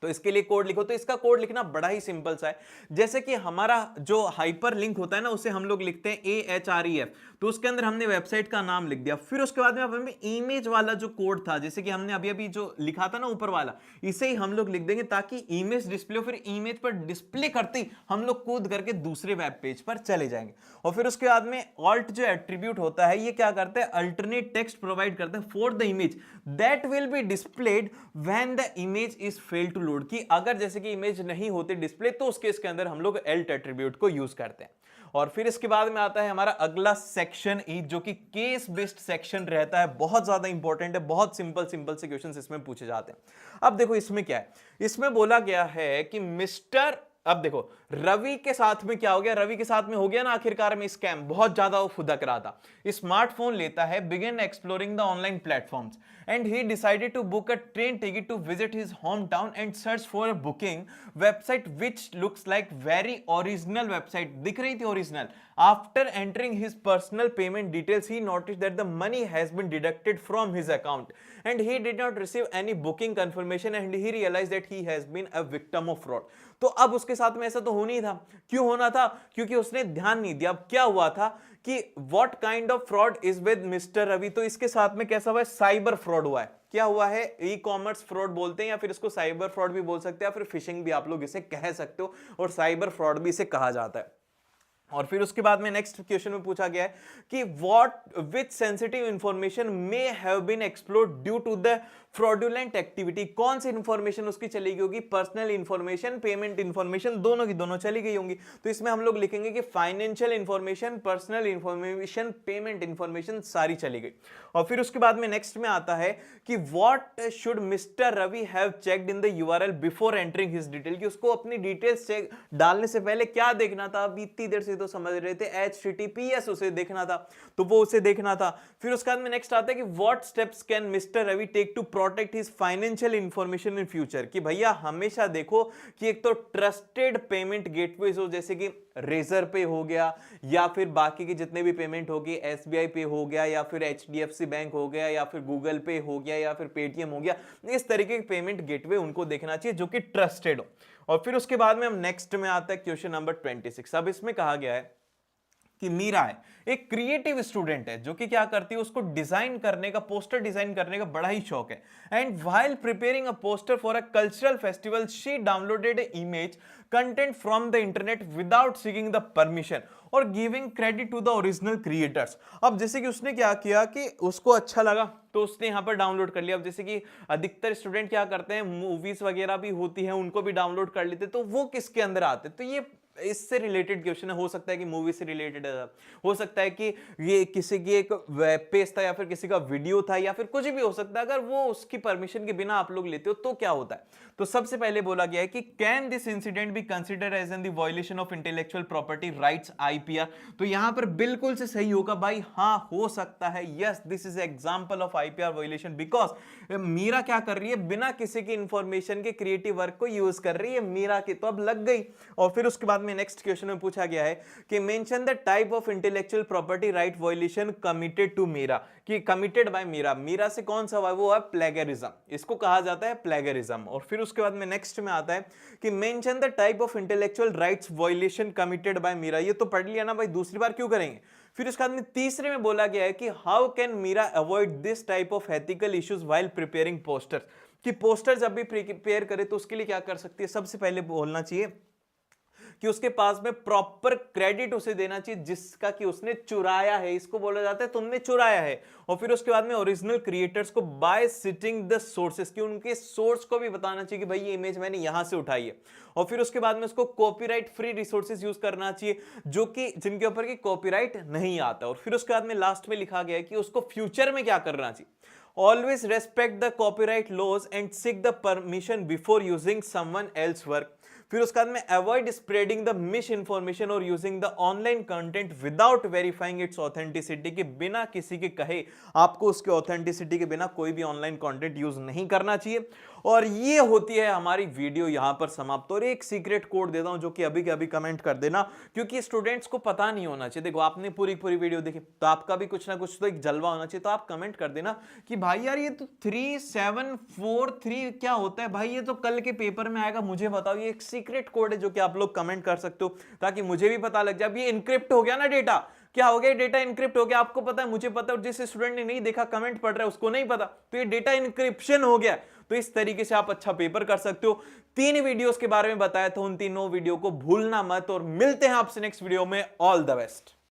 तो इसके लिए कोड लिखो। तो इसका कोड लिखना बड़ा ही सिंपल सा है, जैसे कि हमारा जो हाइपर लिंक होता है ना, उसे हम लोग लिखते हैं AHREF, तो उसके अंदर हमने वेबसाइट का नाम लिख दिया। फिर उसके बाद में अब हमें इमेज वाला जो कोड था, जैसे कि हमने अभी अभी जो लिखा था ना ऊपर वाला, इसे ही हम लोग लिख देंगे ताकि इमेज डिस्प्ले, फिर इमेज पर डिस्प्ले करते ही हम लोग कूद करके दूसरे वेब पेज पर चले जाएंगे। और फिर उसके बाद में ऑल्ट जो एट्रीब्यूट होता है, ये क्या करता है, अल्टरनेट टेक्स्ट प्रोवाइड करता है for the image that will be displayed when the image is fail to load, कि अगर जैसे कि इमेज नहीं होती डिस्प्ले तो उस केस के अंदर हम लोग एल्ट एट्रीब्यूट को यूज करते हैं। और फिर इसके बाद में आता है हमारा अगला सेक्शन ई, जो कि केस बेस्ड सेक्शन रहता है, बहुत ज्यादा इंपॉर्टेंट है, बहुत सिंपल सिंपल से क्वेश्चंस इसमें पूछे जाते हैं। अब देखो इसमें क्या है, इसमें बोला गया है कि मिस्टर, अब देखो रवि के साथ में क्या हो गया, रवि के साथ में हो गया ना आखिरकार में स्कैम, बहुत ज्यादा वो फुदक रहा था। स्मार्टफोन लेता है, begin exploring the online platforms and he decided to book a train ticket to visit his home town and search for a booking website which looks like very original website, दिख रही थी original. After entering his personal payment details he notice that the money has been deducted from his account and he did not receive any booking confirmation and he realised that he has been a victim of fraud. तो अब उसके साथ में ऐसा तो होना ही था, क्यों होना था, क्योंकि उसने ध्यान नहीं दिया। अब क्या हुआ था कि what kind of fraud is with mister Ravi, तो इसके साथ में कैसा हुआ है, साइबर फ्रॉड हुआ है। क्या हुआ है, ई कॉमर्स फ्रॉड बोलते हैं, या फिर इसको साइबर फ्रॉड भी बोल सकते हैं, या फिर फिशिंग भी आप लोग इसे कह सकते हो, और साइबर फ्रॉड भी इसे कहा जाता है। और फिर उसके बाद में नेक्स्ट क्वेश्चन में पूछा गया है कि what which sensitive information may have been explored due to the fraudulent activity, कौन सी इंफॉर्मेशन उसकी चली गई होगी, पर्सनल इंफॉर्मेशन, पेमेंट इंफॉर्मेशन, दोनों की दोनों चली गई होंगी। तो इसमें हम लोग लिखेंगे कि financial information, personal information, payment information सारी चली गई। और फिर उसके बाद में नेक्स्ट में आता है कि what should mister Ravi have checked in the URL before entering his detail, कि उसको अपनी डिटेल्स चेक डालने से पहले क्या देखना था, अभी इतनी देर से तो समझ रहे थे HTTPS उसे देखना था, तो वो उसे देखना था। फिर उसके बाद में नेक्स्ट आता है कि what steps can mister Ravi take to protect his financial information in future, कि भैया हमेशा देखो कि एक तो ट्रस्टेड पेमेंट गेटवेज हो, जैसे कि रेजर पे हो गया, या फिर बाकी के जितने भी पेमेंट हो गए, SBI पे हो गया, या फिर HDFC बैंक हो गया, या फिर गूगल पे हो गया, या फिर पेटीएम हो गया, इस तरीके के पेमेंट गेटवे उनको देखना चाहिए जो कि ट्रस्टेड हो। और फिर उसके बाद में हम नेक्स्ट में आता है क्वेश्चन नंबर 26। अब इसमें कहा गया है कि मीरा है, एक क्रिएटिव स्टूडेंट है, जो कि क्या करती है, उसको डिजाइन करने का, पोस्टर डिजाइन करने का बड़ा ही शौक है। And while preparing a poster for a cultural festival she downloaded a image content from the internet without seeking the permission और giving credit to the original creators. अब जैसे कि उसने क्या किया कि उसको अच्छा लगा तो उसने यहां पर डाउनलोड कर लिया। अब जैसे कि अधिकतर स्टूडेंट क्या करते हैं, मूवीज वगैरह भी होती हैं उनको भी डाउनलोड कर लेते, तो वो किसके अंदर आते, तो ये इससे रिलेटेड क्वेश्चन है, हो सकता है कि मूवी से रिलेटेड है, हो सकता है कि ये किसी की एक वेब पेज था या फिर किसी का वीडियो था या फिर कुछ भी हो सकता है। अगर वो उसकी परमिशन के बिना आप लोग लेते हो तो क्या होता है? तो सबसे पहले बोला गया है कि can this incident be consider as an the violation of intellectual property rights IPR. तो यहां पर बिल्कुल से सही होगा भाई, हाँ हो सकता है, yes this is example of IPR violation, because Meera क्या कर रही है, बिना किसी की इंफॉर्मेशन के क्रिएटिव वर्क को यूज कर रही है मीरा की, तो अब लग गई। और फिर उसके बाद में नेक्स्ट क्वेश्चन में पूछा गया है कि mention the type of intellectual property right violation committed to Meera, कि कमिटेड बाय मीरा, मीरा से कौन सा हुआ, वो है प्लेगरिज्म, इसको कहा जाता है प्लेगरिज्म। और फिर उसके बाद में नेक्स्ट में आता है कि mention the type of intellectual rights violation committed by Meera, ये तो पढ़ लिया ना भाई, दूसरी बार क्यों करेंगे। फिर उसके बाद में तीसरे में बोला गया है कि how can Meera avoid this type of ethical issues while preparing posters, कि पोस्टर जब भी प्रिपेयर करे तो उसके लिए क्या कर सकती है, सबसे पहले बोलना चाहिए कि उसके पास में प्रॉपर क्रेडिट उसे देना चाहिए जिसका कि उसने चुराया है, इसको बोला जाता है तुमने चुराया है। और फिर उसके बाद में ओरिजिनल क्रिएटर्स को बाय सिटिंग द सोर्सेस, कि उनके सोर्स को भी बताना चाहिए कि भाई ये इमेज मैंने यहां से उठाई है। और फिर उसके बाद में उसको कॉपीराइट फ्री रिसोर्सेज यूज करना चाहिए जो कि जिनके ऊपर की कॉपीराइट नहीं आता। और फिर उसके बाद में लास्ट में लिखा गया है कि उसको फ्यूचर में क्या करना चाहिए, always respect the copyright laws and seek the permission before using someone else work. फिर उसके बाद में avoid spreading the misinformation और using the online content without verifying its authenticity, के बिना किसी के कहे आपको उसके ऑथेंटिसिटी के बिना कोई भी ऑनलाइन कंटेंट यूज नहीं करना चाहिए। और ये होती है हमारी वीडियो यहां पर समाप्त। और एक सीक्रेट कोड देता हूं जो कि अभी के अभी कमेंट कर देना, क्योंकि स्टूडेंट्स को पता नहीं होना चाहिए। देखो आपने पूरी पूरी वीडियो देखी तो आपका भी कुछ ना कुछ तो एक जलवा होना चाहिए, तो आप कमेंट कर देना कि भाई यार ये तो 3743 क्या होता है भाई, ये तो कल के पेपर में आएगा, मुझे बताओ। ये एक सीक्रेट कोड है जो कि आप लोग कमेंट कर सकते हो ताकि मुझे भी पता लग जाए। अब ये इनक्रिप्ट हो गया ना डेटा, क्या हो गया, डेटा इनक्रिप्ट हो गया, आपको पता है मुझे पता है, और जिस स्टूडेंट ने नहीं देखा कमेंट पढ़ रहा है उसको नहीं पता, तो ये डेटा इनक्रिप्शन हो गया। तो इस तरीके से आप अच्छा पेपर कर सकते हो। 3 वीडियोस के बारे में बताया था, उन तीनों वीडियो को भूलना मत, और मिलते हैं आपसे नेक्स्ट वीडियो में। All the best.